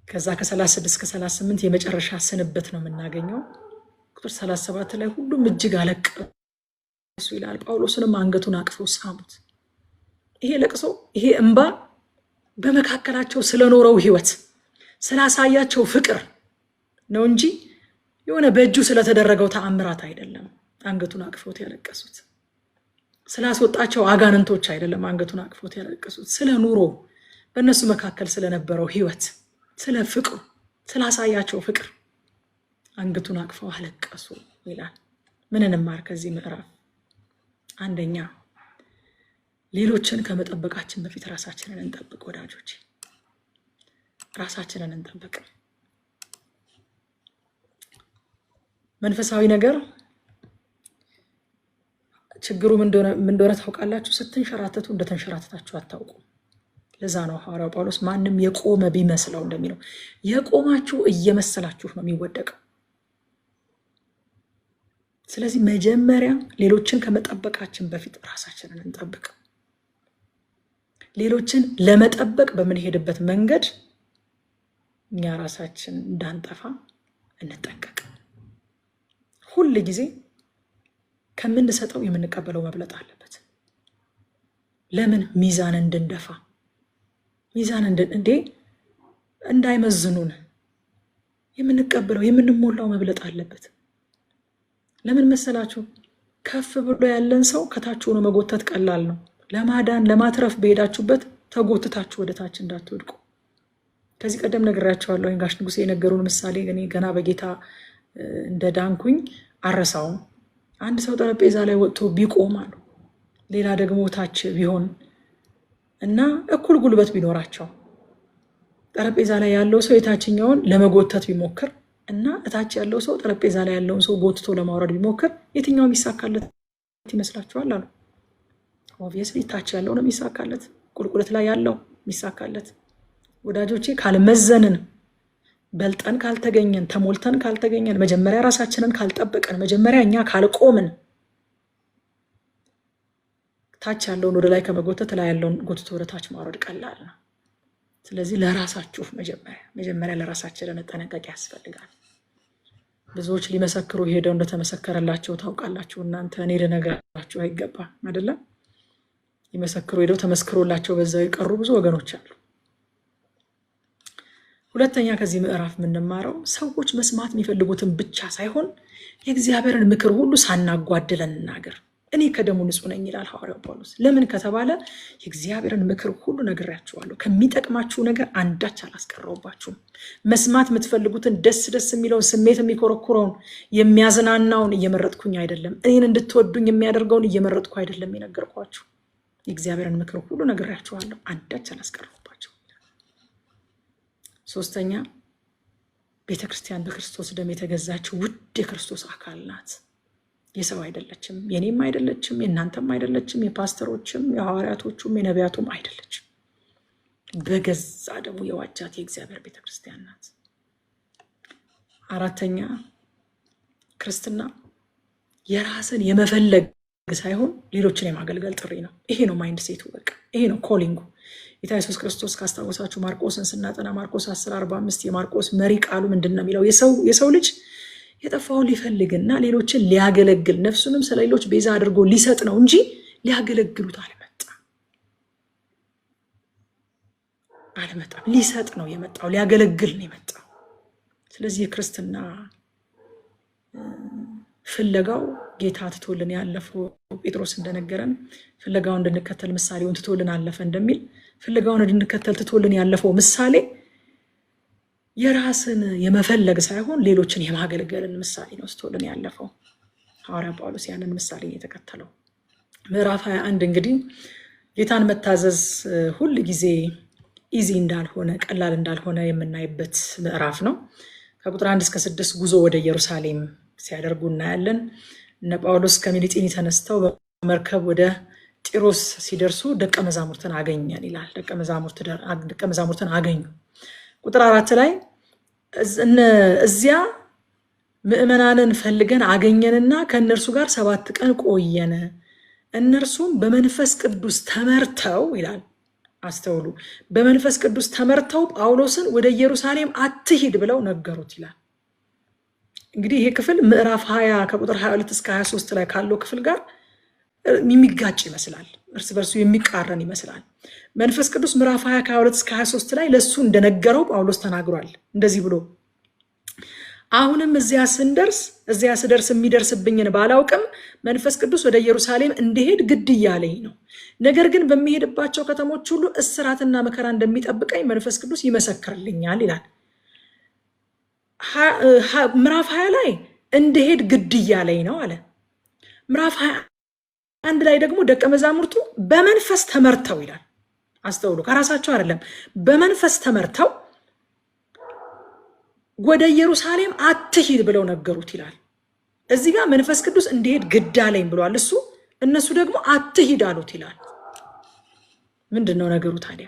ከዛ ከ36 እስከ 38 የመጨረሻ ስንበት ነው የምናገኘው። ቁጥር 37 ላይ ሁሉም እጅግ አለቀሱ ይላል። ጳውሎስንም አንገቱን አቅፈው ሳሙት። ይሄ ለቅሶ ይሄ እንባ በመካከላቸው ስለኖረው ህይወት ስላሳያቸው ፍቅር ነው እንጂ የሆነ በእጁ ስለተደረገው ተአምራት አይደለም። አንገቱን አቅፎት ያለቀሱት ስላስወጣቸው አጋንንቶች አይደለም። አንገቱን አቅፎት ያለቀሱት ስለ ኑሮ በእነሱ መካከል ስለነበረው ህይወት፣ ስለ ፍቅሩ፣ ስላሳያቸው ፍቅር አንገቱን አቅፈው አለቀሱ ይላል። ምን እንማር ከዚህ ምዕራፍ? አንደኛ ሌሎችን ከመጠበቃችን በፊት ራሳችንን እንጠብቅ። ወዳጆች ራሳችንን እንጠብቅ። መንፈሳዊ ነገር ችግሩ ምን እንደሆነ ታውቃላችሁ? ስትንሸራተቱ እንደተንሸራተታችሁ አታውቁ። ለዛ ነው ሐዋርያው ጳውሎስ ማንም የቆመ ቢመስለው እንደሚለው የቆማችሁ እየመሰላችሁ ነው የሚወደቀው። ስለዚህ መጀመሪያ ሌሎችን ከመጠበቃችን በፊት ራሳችንን እንጠብቅ። ሌሎችን ለመጠበቅ በምንሄድበት መንገድ እኛ ራሳችን እንዳንጠፋ እንጠንቀቅ። ሁል ጊዜ ከምንሰጠው የምንቀበለው መብለጥ አለበት። ለምን? ሚዛን እንድንደፋ፣ ሚዛን እንዳይመዝኑን የምንቀበለው የምንሞላው መብለጥ አለበት። ለምን መሰላችሁ? ከፍ ብሎ ያለን ሰው ከታች ሆኖ መጎተት ቀላል ነው። ለማዳን ለማትረፍ በሄዳችሁበት ተጎትታችሁ ወደ ታች እንዳትወድቁ። ከዚህ ቀደም ነግሬያቸዋለሁ። ጋሽ ንጉሴ የነገሩን ምሳሌ እኔ ገና በጌታ እንደ ዳንኩኝ አረሳውም። አንድ ሰው ጠረጴዛ ላይ ወጥቶ ቢቆም አሉ፣ ሌላ ደግሞ ታች ቢሆን እና እኩል ጉልበት ቢኖራቸው ጠረጴዛ ላይ ያለው ሰው የታችኛውን ለመጎተት ቢሞክር እና እታች ያለው ሰው ጠረጴዛ ላይ ያለውን ሰው ጎትቶ ለማውረድ ቢሞክር የትኛው የሚሳካለት ይመስላችኋል? አሉ። ኦብቪየስሊ ታች ያለው ነው የሚሳካለት፣ ቁልቁለት ላይ ያለው የሚሳካለት። ወዳጆቼ ካልመዘንን፣ በልጠን ካልተገኘን፣ ተሞልተን ካልተገኘን፣ መጀመሪያ ራሳችንን ካልጠበቀን፣ መጀመሪያ እኛ ካልቆምን ታች ያለውን ወደ ላይ ከመጎተት ላይ ያለውን ጎትቶ ወደ ታች ማውረድ ቀላል ነው። ስለዚህ ለራሳችሁ መጀመሪያ ለራሳችን ልንጠነቀቅ ያስፈልጋል። ብዙዎች ሊመሰክሩ ሄደው እንደተመሰከረላቸው ታውቃላችሁ። እናንተ እኔ ልነግራችሁ አይገባም አይደለም? ሊመሰክሩ ሄደው ተመስክሮላቸው በዛው የቀሩ ብዙ ወገኖች አሉ። ሁለተኛ ከዚህ ምዕራፍ የምንማረው ሰዎች መስማት የሚፈልጉትን ብቻ ሳይሆን የእግዚአብሔርን ምክር ሁሉ ሳናጓድለን እናገር። እኔ ከደሙ ንጹሕ ነኝ ይላል ሐዋርያው ጳውሎስ። ለምን ከተባለ የእግዚአብሔርን ምክር ሁሉ ነግሬያችኋለሁ፣ ከሚጠቅማችሁ ነገር አንዳች አላስቀረውባችሁም። መስማት የምትፈልጉትን ደስ የሚለውን ስሜት የሚኮረኩረውን የሚያዝናናውን እየመረጥኩኝ አይደለም፣ እኔን እንድትወዱኝ የሚያደርገውን እየመረጥኩ አይደለም የነገርኳችሁ። የእግዚአብሔርን ምክር ሁሉ ነግሬያችኋለሁ፣ አንዳች አላስቀረሁባቸው። ሶስተኛ ቤተክርስቲያን በክርስቶስ ደም የተገዛችው ውድ የክርስቶስ አካል ናት። የሰው አይደለችም፣ የኔም አይደለችም፣ የእናንተም አይደለችም፣ የፓስተሮችም የሐዋርያቶቹም የነቢያቱም አይደለችም። በገዛ ደሙ የዋጃት የእግዚአብሔር ቤተክርስቲያን ናት። አራተኛ ክርስትና የራስን የመፈለግ ሳይሆን ሌሎችን የማገልገል ጥሪ ነው። ይሄ ነው ማይንድ ሴቱ፣ በቃ ይሄ ነው ኮሊንጉ። ጌታ ኢየሱስ ክርስቶስ ካስታወሳችሁ ማርቆስን ስናጠና ማርቆስ 10:45 የማርቆስ መሪ ቃሉ ምንድን ነው የሚለው? የሰው ልጅ የጠፋውን ሊፈልግና ሌሎችን ሊያገለግል ነፍሱንም ስለሌሎች ቤዛ አድርጎ ሊሰጥ ነው እንጂ ሊያገለግሉት አልመጣም። ሊሰጥ ነው የመጣው፣ ሊያገለግል ነው የመጣው። ስለዚህ የክርስትና ፍለጋው ጌታ ትቶልን ያለፈው ጴጥሮስ እንደነገረን ፍለጋውን እንድንከተል ምሳሌውን ትቶልን አለፈ እንደሚል ፍለጋውን እንድንከተል ትቶልን ያለፈው ምሳሌ የራስን የመፈለግ ሳይሆን ሌሎችን የማገልገልን ምሳሌ ነው ትቶልን ያለፈው። ሐዋርያ ጳውሎስ ያንን ምሳሌ የተከተለው። ምዕራፍ 21 እንግዲህ ጌታን መታዘዝ ሁል ጊዜ ኢዚ እንዳልሆነ ቀላል እንዳልሆነ የምናይበት ምዕራፍ ነው። ከቁጥር 1 እስከ 6 ጉዞ ወደ ኢየሩሳሌም ሲያደርጉ እናያለን። እነ ጳውሎስ ከሚሊጢኒ ተነስተው በመርከብ ወደ ጢሮስ ሲደርሱ ደቀ መዛሙርትን አገኘን ይላል። ደቀ መዛሙርትን አገኙ። ቁጥር 4 ላይ እዚያ ምዕመናንን ፈልገን አገኘንና ከእነርሱ ጋር 7 ቀን ቆየን። እነርሱም በመንፈስ ቅዱስ ተመርተው ይላል። አስተውሉ። በመንፈስ ቅዱስ ተመርተው ጳውሎስን ወደ ኢየሩሳሌም አትሂድ ብለው ነገሩት ይላል። እንግዲህ ይሄ ክፍል ምዕራፍ 20 ከቁጥር 22 እስከ 23 ላይ ካለው ክፍል ጋር የሚጋጭ ይመስላል፣ እርስ በርሱ የሚቃረን ይመስላል። መንፈስ ቅዱስ ምዕራፍ 20 ከ22 እስከ 23 ላይ ለሱ እንደነገረው ጳውሎስ ተናግሯል። እንደዚህ ብሎ አሁንም እዚያ ስደርስ የሚደርስብኝን ባላውቅም መንፈስ ቅዱስ ወደ ኢየሩሳሌም እንድሄድ ግድ እያለኝ ነው። ነገር ግን በሚሄድባቸው ከተሞች ሁሉ እስራትና መከራ እንደሚጠብቀኝ መንፈስ ቅዱስ ይመሰክርልኛል ይላል። ምዕራፍ 20 ላይ እንድሄድ ግድ እያለኝ ነው አለ። ምዕራፍ 21 ላይ ደግሞ ደቀ መዛሙርቱ በመንፈስ ተመርተው ይላል። አስተውሉ፣ ከራሳቸው አይደለም፣ በመንፈስ ተመርተው ወደ ኢየሩሳሌም አትሂድ ብለው ነገሩት ይላል። እዚህ ጋር መንፈስ ቅዱስ እንድሄድ ግድ አለኝ ብሏል እሱ፣ እነሱ ደግሞ አትሂድ አሉት ይላል። ምንድን ነው ነገሩ ታዲያ?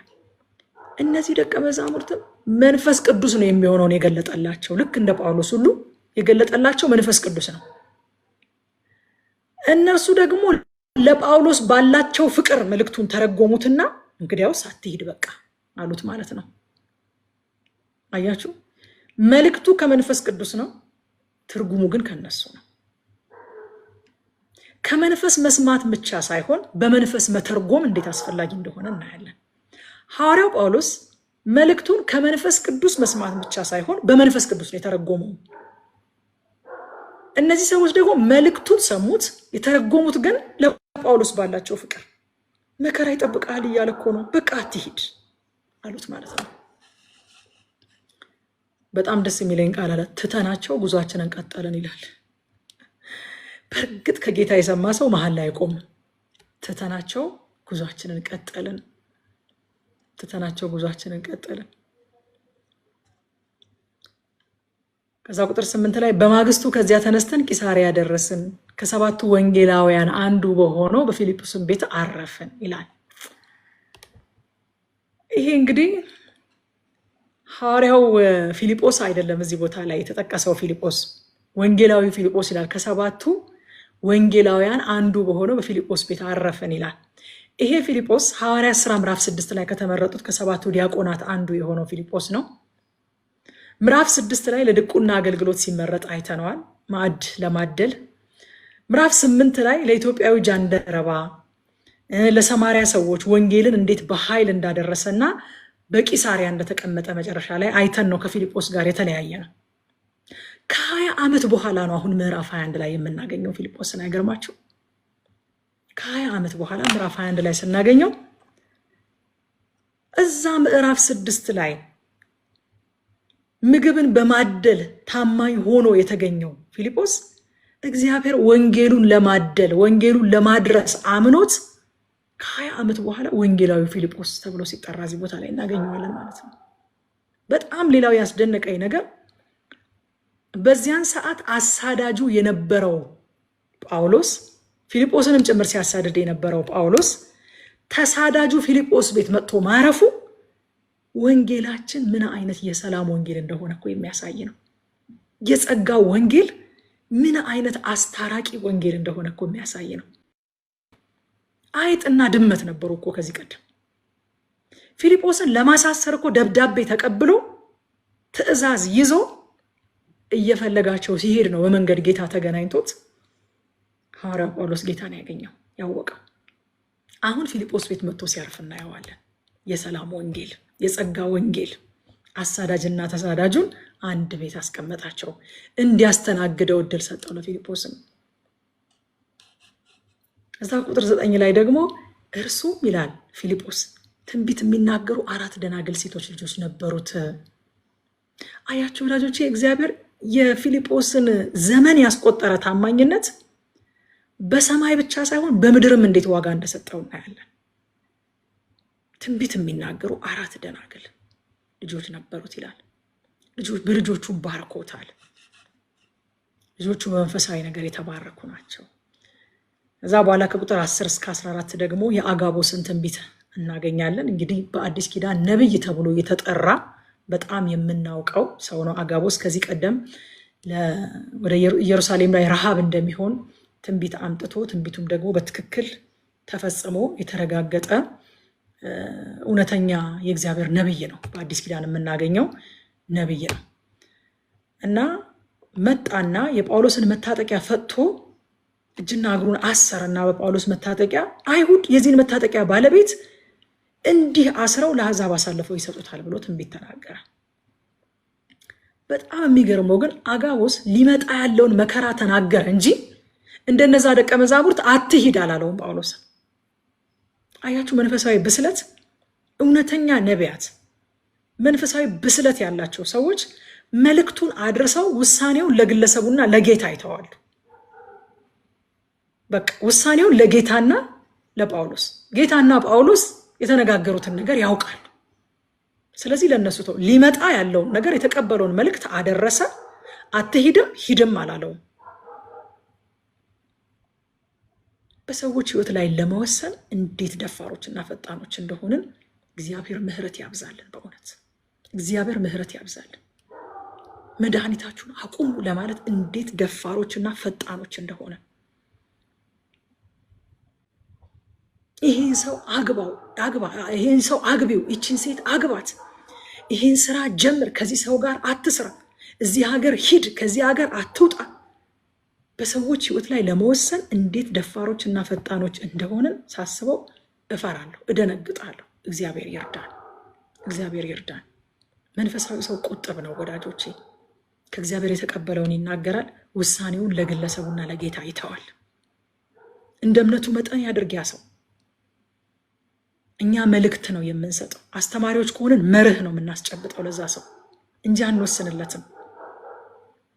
እነዚህ ደቀ መዛሙርትም መንፈስ ቅዱስ ነው የሚሆነውን የገለጠላቸው። ልክ እንደ ጳውሎስ ሁሉ የገለጠላቸው መንፈስ ቅዱስ ነው። እነርሱ ደግሞ ለጳውሎስ ባላቸው ፍቅር መልእክቱን ተረጎሙትና እንግዲያውስ አትሂድ በቃ አሉት ማለት ነው። አያችሁ፣ መልእክቱ ከመንፈስ ቅዱስ ነው፣ ትርጉሙ ግን ከነሱ ነው። ከመንፈስ መስማት ብቻ ሳይሆን በመንፈስ መተርጎም እንዴት አስፈላጊ እንደሆነ እናያለን። ሐዋርያው ጳውሎስ መልእክቱን ከመንፈስ ቅዱስ መስማት ብቻ ሳይሆን በመንፈስ ቅዱስ ነው የተረጎመው። እነዚህ ሰዎች ደግሞ መልእክቱን ሰሙት፣ የተረጎሙት ግን ለጳውሎስ ባላቸው ፍቅር መከራ ይጠብቃል እያለ እኮ ነው፣ በቃ አትሂድ አሉት ማለት ነው። በጣም ደስ የሚለኝ ቃል አለ፣ ትተናቸው ጉዟችንን ቀጠልን ይላል። በእርግጥ ከጌታ የሰማ ሰው መሀል ላይ አይቆምም። ትተናቸው ጉዟችንን ቀጠልን፣ ትተናቸው ጉዟችንን ቀጠልን። ከዛ ቁጥር 8 ላይ በማግስቱ ከዚያ ተነስተን ቂሳሪያ ደረስን፣ ከ7ቱ ወንጌላውያን አንዱ በሆነው በፊልጶስም ቤት አረፍን ይላል። ይሄ እንግዲህ ሐዋርያው ፊልጶስ አይደለም እዚህ ቦታ ላይ የተጠቀሰው ፊልጶስ፣ ወንጌላዊ ፊልጶስ ይላል። ከ7ቱ ወንጌላውያን አንዱ በሆነው በፊልጶስ ቤት አረፍን ይላል። ይሄ ፊልጶስ ሐዋርያት ሥራ ምዕራፍ 6 ላይ ከተመረጡት ከ7ቱ ዲያቆናት አንዱ የሆነው ፊልጶስ ነው። ምዕራፍ 6 ላይ ለድቁና አገልግሎት ሲመረጥ አይተነዋል፣ ማዕድ ለማደል። ምዕራፍ 8 ላይ ለኢትዮጵያዊ ጃንደረባ ለሰማሪያ ሰዎች ወንጌልን እንዴት በኃይል እንዳደረሰና በቂሳሪያ እንደተቀመጠ መጨረሻ ላይ አይተን ነው ከፊልጶስ ጋር የተለያየ ነው። ከ20 ዓመት በኋላ ነው አሁን ምዕራፍ 21 ላይ የምናገኘው ፊልጶስን። አይገርማችሁ? ከ20 ዓመት በኋላ ምዕራፍ 21 ላይ ስናገኘው እዛ ምዕራፍ 6 ላይ ምግብን በማደል ታማኝ ሆኖ የተገኘው ፊልጶስ እግዚአብሔር ወንጌሉን ለማደል ወንጌሉን ለማድረስ አምኖት ከ20 ዓመት በኋላ ወንጌላዊ ፊልጶስ ተብሎ ሲጠራ እዚህ ቦታ ላይ እናገኘዋለን ማለት ነው። በጣም ሌላው ያስደነቀኝ ነገር በዚያን ሰዓት አሳዳጁ የነበረው ጳውሎስ ፊልጶስንም ጭምር ሲያሳድድ የነበረው ጳውሎስ ተሳዳጁ ፊልጶስ ቤት መጥቶ ማረፉ ወንጌላችን ምን አይነት የሰላም ወንጌል እንደሆነ እኮ የሚያሳይ ነው። የጸጋው ወንጌል ምን አይነት አስታራቂ ወንጌል እንደሆነ እኮ የሚያሳይ ነው። አይጥና ድመት ነበሩ እኮ ከዚህ ቀደም ፊልጶስን ለማሳሰር እኮ ደብዳቤ ተቀብሎ ትዕዛዝ ይዞ እየፈለጋቸው ሲሄድ ነው በመንገድ ጌታ ተገናኝቶት ሐዋርያው ጳውሎስ ጌታን ያገኘው ያወቀው። አሁን ፊልጶስ ቤት መጥቶ ሲያርፍ እናየዋለን። የሰላም ወንጌል፣ የጸጋ ወንጌል አሳዳጅና ተሳዳጁን አንድ ቤት አስቀመጣቸው። እንዲያስተናግደው እድል ሰጠው ለፊልጶስም። እዛ ቁጥር 9 ላይ ደግሞ እርሱም ይላል ፊልጶስ ትንቢት የሚናገሩ 4 ደናግል ሴቶች ልጆች ነበሩት። አያችሁ ወዳጆቼ፣ እግዚአብሔር የፊልጶስን ዘመን ያስቆጠረ ታማኝነት በሰማይ ብቻ ሳይሆን በምድርም እንዴት ዋጋ እንደሰጠው እናያለን። ትንቢት የሚናገሩ 4 ደናግል ልጆች ነበሩት ይላል። በልጆቹ ባርኮታል። ልጆቹ በመንፈሳዊ ነገር የተባረኩ ናቸው። እዛ በኋላ ከቁጥር 10 እስከ 14 ደግሞ የአጋቦስን ትንቢት እናገኛለን። እንግዲህ በአዲስ ኪዳን ነብይ ተብሎ የተጠራ በጣም የምናውቀው ሰው ነው አጋቦስ። ከዚህ ቀደም ወደ ኢየሩሳሌም ላይ ረሃብ እንደሚሆን ትንቢት አምጥቶ ትንቢቱም ደግሞ በትክክል ተፈጽሞ የተረጋገጠ እውነተኛ የእግዚአብሔር ነብይ ነው። በአዲስ ኪዳን የምናገኘው ነብይ ነው እና መጣና የጳውሎስን መታጠቂያ ፈትቶ እጅና እግሩን አሰረና በጳውሎስ መታጠቂያ አይሁድ የዚህን መታጠቂያ ባለቤት እንዲህ አስረው ለአሕዛብ አሳልፈው ይሰጡታል ብሎ ትንቢት ተናገረ። በጣም የሚገርመው ግን አጋቦስ ሊመጣ ያለውን መከራ ተናገረ እንጂ እንደነዛ ደቀ መዛሙርት አትሂድ አላለውም ጳውሎስ። አያችሁ መንፈሳዊ ብስለት፣ እውነተኛ ነቢያት፣ መንፈሳዊ ብስለት ያላቸው ሰዎች መልእክቱን አድርሰው ውሳኔውን ለግለሰቡና ለጌታ ይተዋሉ። በቃ ውሳኔውን ለጌታና ለጳውሎስ፣ ጌታና ጳውሎስ የተነጋገሩትን ነገር ያውቃል። ስለዚህ ለነሱ ተው። ሊመጣ ያለውን ነገር የተቀበለውን መልእክት አደረሰ። አትሂድም ሂድም አላለውም። በሰዎች ህይወት ላይ ለመወሰን እንዴት ደፋሮችና ፈጣኖች እንደሆንን እግዚአብሔር ምሕረት ያብዛልን። በእውነት እግዚአብሔር ምሕረት ያብዛልን። መድኃኒታችሁን አቁሙ ለማለት እንዴት ደፋሮችና ፈጣኖች እንደሆነ ይሄን ሰው ይሄን ሰው አግቢው፣ ይችን ሴት አግባት፣ ይሄን ስራ ጀምር፣ ከዚህ ሰው ጋር አትስራ፣ እዚህ ሀገር ሂድ፣ ከዚህ ሀገር አትውጣ። በሰዎች ህይወት ላይ ለመወሰን እንዴት ደፋሮች እና ፈጣኖች እንደሆንን ሳስበው እፈራለሁ፣ እደነግጣለሁ። እግዚአብሔር ይርዳን፣ እግዚአብሔር ይርዳን። መንፈሳዊ ሰው ቁጥብ ነው ወዳጆቼ። ከእግዚአብሔር የተቀበለውን ይናገራል፣ ውሳኔውን ለግለሰቡና ለጌታ ይተዋል። እንደ እምነቱ መጠን ያድርግ ያ ሰው። እኛ መልእክት ነው የምንሰጠው። አስተማሪዎች ከሆንን መርህ ነው የምናስጨብጠው ለዛ ሰው እንጂ አንወስንለትም።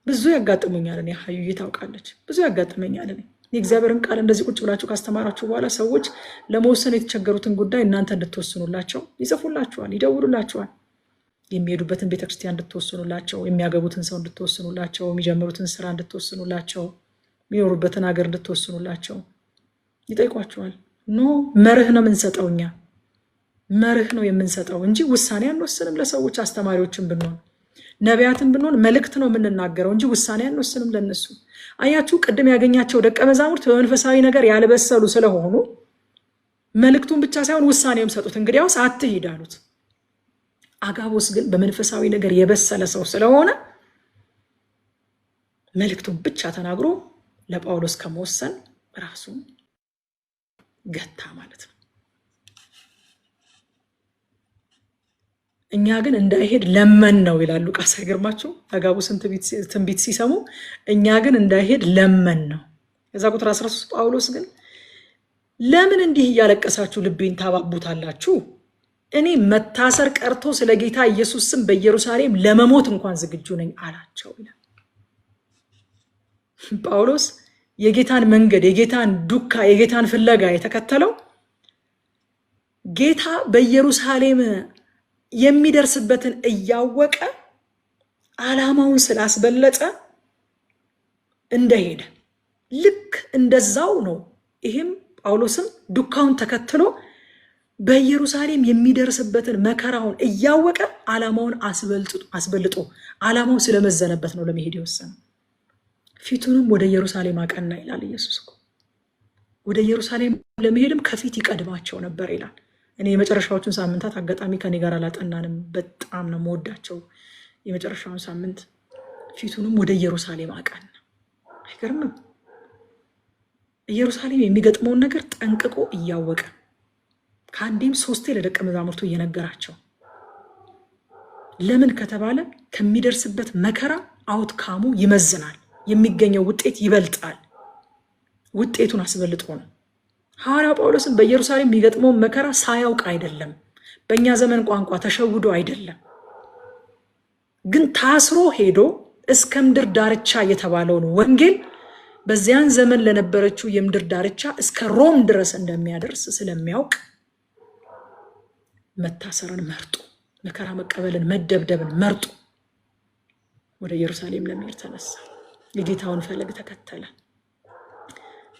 ብዙ ያጋጥሙኛል። እኔ ሀዩዬ ታውቃለች፣ ብዙ ያጋጥመኛል። እኔ የእግዚአብሔርን ቃል እንደዚህ ቁጭ ብላችሁ ካስተማራችሁ በኋላ ሰዎች ለመወሰን የተቸገሩትን ጉዳይ እናንተ እንድትወስኑላቸው ይጽፉላችኋል፣ ይደውሉላችኋል። የሚሄዱበትን ቤተክርስቲያን እንድትወስኑላቸው፣ የሚያገቡትን ሰው እንድትወስኑላቸው፣ የሚጀምሩትን ስራ እንድትወስኑላቸው፣ የሚኖሩበትን ሀገር እንድትወስኑላቸው ይጠይቋችኋል። ኖ መርህ ነው የምንሰጠው፣ እኛ መርህ ነው የምንሰጠው እንጂ ውሳኔ አንወስንም። ለሰዎች አስተማሪዎችን ብንሆን ነቢያትን ብንሆን መልእክት ነው የምንናገረው እንጂ ውሳኔ አንወስንም ለነሱ። አያችሁ ቅድም ያገኛቸው ደቀ መዛሙርት በመንፈሳዊ ነገር ያልበሰሉ ስለሆኑ መልእክቱን ብቻ ሳይሆን ውሳኔም ሰጡት። እንግዲያውስ አትሂድ አሉት። አጋቦስ ግን በመንፈሳዊ ነገር የበሰለ ሰው ስለሆነ መልእክቱን ብቻ ተናግሮ ለጳውሎስ ከመወሰን ራሱን ገታ ማለት ነው። እኛ ግን እንዳይሄድ ለመን ነው ይላል ሉቃስ። አይገርማችሁ? አጋቦስን ትንቢት ሲሰሙ እኛ ግን እንዳይሄድ ለመን ነው። ከዛ ቁጥር 13 ጳውሎስ ግን ለምን እንዲህ እያለቀሳችሁ ልቤን ታባቡታላችሁ? እኔ መታሰር ቀርቶ ስለ ጌታ ኢየሱስ ስም በኢየሩሳሌም ለመሞት እንኳን ዝግጁ ነኝ አላቸው ይላል። ጳውሎስ የጌታን መንገድ፣ የጌታን ዱካ፣ የጌታን ፍለጋ የተከተለው ጌታ በኢየሩሳሌም የሚደርስበትን እያወቀ ዓላማውን ስላስበለጠ እንደሄደ ልክ እንደዛው ነው። ይህም ጳውሎስም ዱካውን ተከትሎ በኢየሩሳሌም የሚደርስበትን መከራውን እያወቀ ዓላማውን አስበልጦ ዓላማው ስለመዘነበት ነው ለመሄድ የወሰነው። ፊቱንም ወደ ኢየሩሳሌም አቀና ይላል ኢየሱስ እኮ። ወደ ኢየሩሳሌም ለመሄድም ከፊት ይቀድማቸው ነበር ይላል። እኔ የመጨረሻዎቹን ሳምንታት አጋጣሚ ከኔ ጋር አላጠናንም፣ በጣም ነው የምወዳቸው። የመጨረሻውን ሳምንት ፊቱንም ወደ ኢየሩሳሌም አቀና። አይገርምም? ኢየሩሳሌም የሚገጥመውን ነገር ጠንቅቆ እያወቀ ከአንዴም 3 ለደቀ መዛሙርቱ እየነገራቸው። ለምን ከተባለ ከሚደርስበት መከራ አውትካሙ ይመዝናል፣ የሚገኘው ውጤት ይበልጣል። ውጤቱን አስበልጦ ነው። ሐዋርያው ጳውሎስን በኢየሩሳሌም የሚገጥመውን መከራ ሳያውቅ አይደለም፣ በእኛ ዘመን ቋንቋ ተሸውዶ አይደለም፣ ግን ታስሮ ሄዶ እስከ ምድር ዳርቻ የተባለውን ወንጌል በዚያን ዘመን ለነበረችው የምድር ዳርቻ እስከ ሮም ድረስ እንደሚያደርስ ስለሚያውቅ መታሰርን መርጦ መከራ መቀበልን መደብደብን መርጦ ወደ ኢየሩሳሌም ለመሄድ ተነሳ። የጌታውን ፈለግ ተከተለ።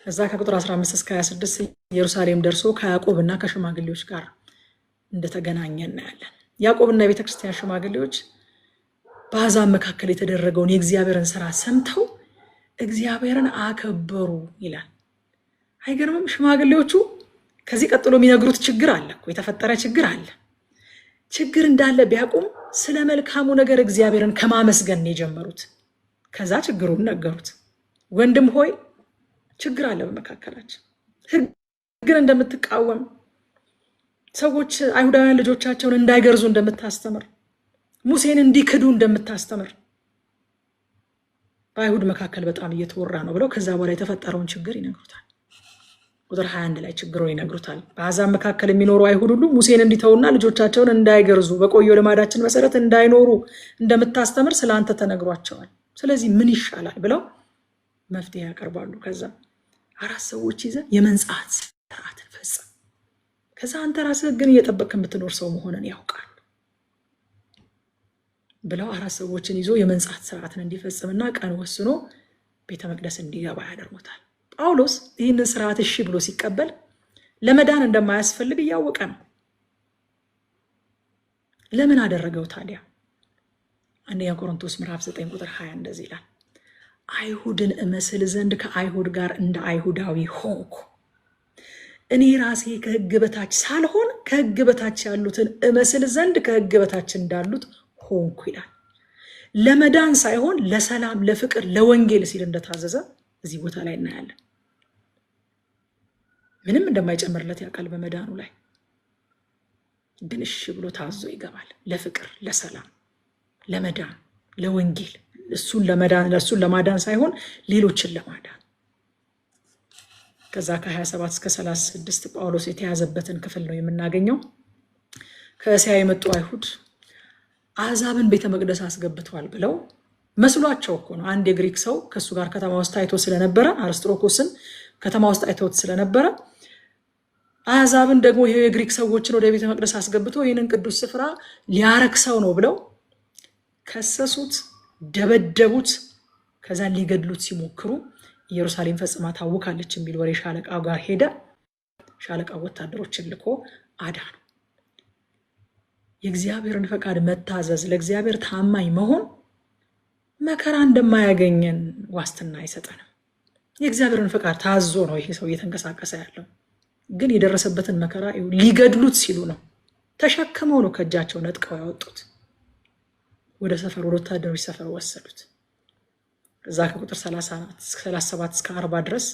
ከዛ ከቁጥር 15 እስከ 26 ኢየሩሳሌም ደርሶ ከያዕቆብና ከሽማግሌዎች ጋር እንደተገናኘ እናያለን። ያዕቆብና የቤተክርስቲያን ሽማግሌዎች በአሕዛብ መካከል የተደረገውን የእግዚአብሔርን ስራ ሰምተው እግዚአብሔርን አከበሩ ይላል። አይገርምም? ሽማግሌዎቹ ከዚህ ቀጥሎ የሚነግሩት ችግር አለ እኮ፣ የተፈጠረ ችግር አለ። ችግር እንዳለ ቢያውቁም ስለ መልካሙ ነገር እግዚአብሔርን ከማመስገን ነው የጀመሩት። ከዛ ችግሩን ነገሩት። ወንድም ሆይ ችግር አለ በመካከላችን፣ ሕግን እንደምትቃወም፣ ሰዎች አይሁዳውያን ልጆቻቸውን እንዳይገርዙ እንደምታስተምር፣ ሙሴን እንዲክዱ እንደምታስተምር በአይሁድ መካከል በጣም እየተወራ ነው ብለው ከዛ በኋላ የተፈጠረውን ችግር ይነግሩታል። ቁጥር 21 ላይ ችግሩን ይነግሩታል። በአሕዛብ መካከል የሚኖሩ አይሁድ ሁሉ ሙሴን እንዲተውና ልጆቻቸውን እንዳይገርዙ በቆየው ልማዳችን መሰረት እንዳይኖሩ እንደምታስተምር ስለ አንተ ተነግሯቸዋል። ስለዚህ ምን ይሻላል ብለው መፍትሄ ያቀርባሉ። ከዛ 4 ሰዎች ይዘህ የመንጻት ስርዓትን ፈጽም። ከዛ አንተ ራስህ ግን እየጠበቅክ የምትኖር ሰው መሆንን ያውቃል ብለው 4 ሰዎችን ይዞ የመንጻት ስርዓትን እንዲፈጽምና ቀን ወስኖ ቤተ መቅደስ እንዲገባ ያደርጉታል። ጳውሎስ ይህንን ስርዓት እሺ ብሎ ሲቀበል ለመዳን እንደማያስፈልግ እያወቀ ነው። ለምን አደረገው ታዲያ? አንደኛ ቆሮንቶስ ምዕራፍ 9 ቁጥር 20 እንደዚህ ይላል፣ አይሁድን እመስል ዘንድ ከአይሁድ ጋር እንደ አይሁዳዊ ሆንኩ። እኔ ራሴ ከሕግ በታች ሳልሆን ከሕግ በታች ያሉትን እመስል ዘንድ ከሕግ በታች እንዳሉት ሆንኩ ይላል። ለመዳን ሳይሆን ለሰላም፣ ለፍቅር፣ ለወንጌል ሲል እንደታዘዘ እዚህ ቦታ ላይ እናያለን። ምንም እንደማይጨምርለት ያውቃል በመዳኑ ላይ፣ ግን እሺ ብሎ ታዞ ይገባል። ለፍቅር፣ ለሰላም፣ ለመዳን፣ ለወንጌል፣ እሱን ለማዳን ሳይሆን ሌሎችን ለማዳን። ከዛ ከ27 እስከ 36 ጳውሎስ የተያዘበትን ክፍል ነው የምናገኘው። ከእስያ የመጡ አይሁድ አሕዛብን ቤተ መቅደስ አስገብተዋል ብለው መስሏቸው እኮ ነው። አንድ የግሪክ ሰው ከእሱ ጋር ከተማ ውስጥ አይቶ ስለነበረ፣ አርስጥሮኮስን ከተማ ውስጥ አይቶት ስለነበረ አሕዛብን ደግሞ ይሄ የግሪክ ሰዎችን ወደ ቤተ መቅደስ አስገብቶ ይህንን ቅዱስ ስፍራ ሊያረክሰው ነው ብለው ከሰሱት፣ ደበደቡት። ከዛ ሊገድሉት ሲሞክሩ ኢየሩሳሌም ፈጽማ ታውካለች የሚል ወሬ ሻለቃው ጋር ሄደ። ሻለቃው ወታደሮችን ልኮ አዳኑ። የእግዚአብሔርን ፈቃድ መታዘዝ፣ ለእግዚአብሔር ታማኝ መሆን መከራ እንደማያገኘን ዋስትና አይሰጠንም። የእግዚአብሔርን ፈቃድ ታዞ ነው ይሄ ሰው እየተንቀሳቀሰ ያለው። ግን የደረሰበትን መከራ ሊገድሉት ሲሉ ነው ተሸክመው ነው ከእጃቸው ነጥቀው ያወጡት። ወደ ሰፈር፣ ወደ ወታደሮች ሰፈር ወሰዱት። እዛ ከቁጥር 37 እስከ 40 ድረስ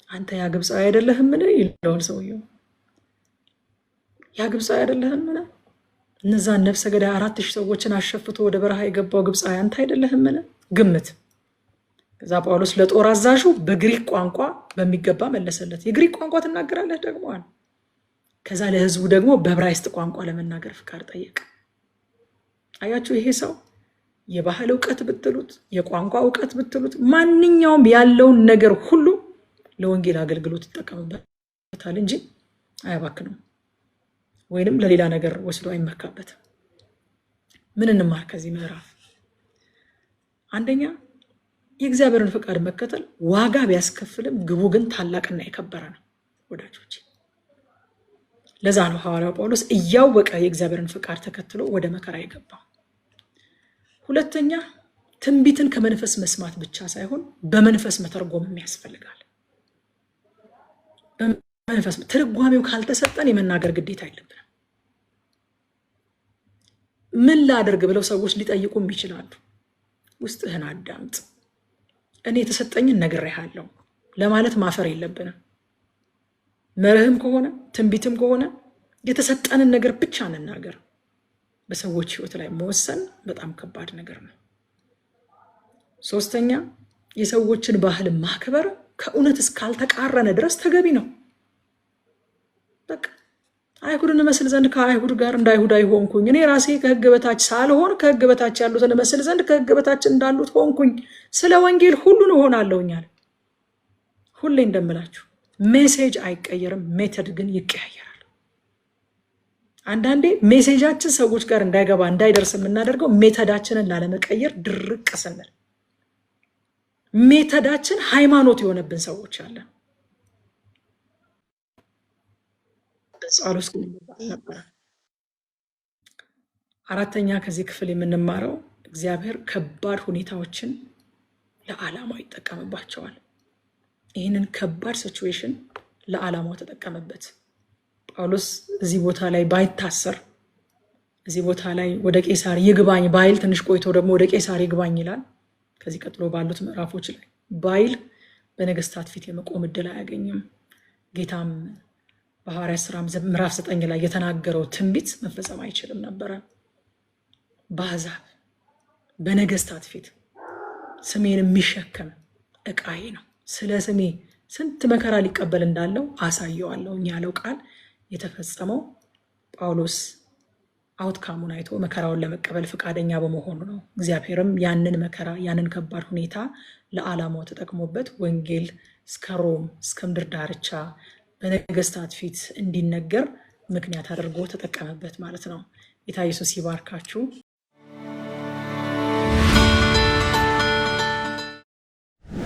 አንተ ያ ግብፃዊ አይደለህምን ይለዋል ሰውየው። ያ ግብፃዊ አይደለህምን? እነዛን ነፍሰ ገዳይ 4000 ሰዎችን አሸፍቶ ወደ በረሃ የገባው ግብፃዊ አንተ አይደለህምን? ግምት። ከዛ ጳውሎስ ለጦር አዛዡ በግሪክ ቋንቋ በሚገባ መለሰለት። የግሪክ ቋንቋ ትናገራለህ ደግሞ አለ። ከዛ ለህዝቡ ደግሞ በዕብራይስጥ ቋንቋ ለመናገር ፍቃድ ጠየቀ። አያችሁ፣ ይሄ ሰው የባህል እውቀት ብትሉት፣ የቋንቋ እውቀት ብትሉት፣ ማንኛውም ያለውን ነገር ሁሉ ለወንጌል አገልግሎት ይጠቀምበታል እንጂ አያባክነው። ወይንም ለሌላ ነገር ወስዶ አይመካበትም። ምን እንማር ከዚህ ምዕራፍ? አንደኛ የእግዚአብሔርን ፍቃድ መከተል ዋጋ ቢያስከፍልም ግቡ ግን ታላቅና የከበረ ነው ወዳጆች። ለዛ ነው ሐዋርያው ጳውሎስ እያወቀ የእግዚአብሔርን ፍቃድ ተከትሎ ወደ መከራ የገባው። ሁለተኛ ትንቢትን ከመንፈስ መስማት ብቻ ሳይሆን በመንፈስ መተርጎም ያስፈልጋል። በመንፈስ ትርጓሜው ካልተሰጠን የመናገር ግዴታ የለብንም። ምን ላድርግ ብለው ሰዎች ሊጠይቁም ይችላሉ። ውስጥህን አዳምጥ። እኔ የተሰጠኝን ነግሬሃለሁ ለማለት ማፈር የለብንም። መርህም ከሆነ ትንቢትም ከሆነ የተሰጠንን ነገር ብቻ እንናገር። በሰዎች ህይወት ላይ መወሰን በጣም ከባድ ነገር ነው። ሶስተኛ የሰዎችን ባህል ማክበር ከእውነት እስካልተቃረነ ድረስ ተገቢ ነው። በቃ አይሁድን እመስል ዘንድ ከአይሁድ ጋር እንደ አይሁዳዊ ሆንኩኝ። እኔ ራሴ ከህግ በታች ሳልሆን ከህግ በታች ያሉትን እመስል ዘንድ ከህግ በታች እንዳሉት ሆንኩኝ። ስለ ወንጌል ሁሉን እሆናለሁኝ አለ። ሁሌ እንደምላችሁ ሜሴጅ አይቀየርም፣ ሜተድ ግን ይቀያየራል። አንዳንዴ ሜሴጃችን ሰዎች ጋር እንዳይገባ እንዳይደርስ የምናደርገው ሜተዳችንን ላለመቀየር ድርቅ ስንል፣ ሜተዳችን ሃይማኖት የሆነብን ሰዎች አለን። ጳውሎስ ነበር። አራተኛ ከዚህ ክፍል የምንማረው እግዚአብሔር ከባድ ሁኔታዎችን ለዓላማው ይጠቀምባቸዋል። ይህንን ከባድ ሲቹዌሽን ለዓላማው ተጠቀመበት። ጳውሎስ እዚህ ቦታ ላይ ባይታሰር፣ እዚህ ቦታ ላይ ወደ ቄሳር ይግባኝ ባይል፣ ትንሽ ቆይቶ ደግሞ ወደ ቄሳር ይግባኝ ይላል። ከዚህ ቀጥሎ ባሉት ምዕራፎች ላይ ባይል በነገስታት ፊት የመቆም እድል አያገኝም። ጌታም በሐዋርያት ሥራ ምዕራፍ 9 ላይ የተናገረው ትንቢት መፈጸም አይችልም ነበረ። በአሕዛብ በነገስታት ፊት ስሜን የሚሸከም ዕቃዬ ነው፣ ስለ ስሜ ስንት መከራ ሊቀበል እንዳለው አሳየዋለሁ ያለው ቃል የተፈጸመው ጳውሎስ አውትካሙን አይቶ መከራውን ለመቀበል ፈቃደኛ በመሆኑ ነው። እግዚአብሔርም ያንን መከራ ያንን ከባድ ሁኔታ ለዓላማው ተጠቅሞበት ወንጌል እስከ ሮም እስከ ምድር ዳርቻ በነገስታት ፊት እንዲነገር ምክንያት አድርጎ ተጠቀመበት ማለት ነው። ጌታ ኢየሱስ ይባርካችሁ።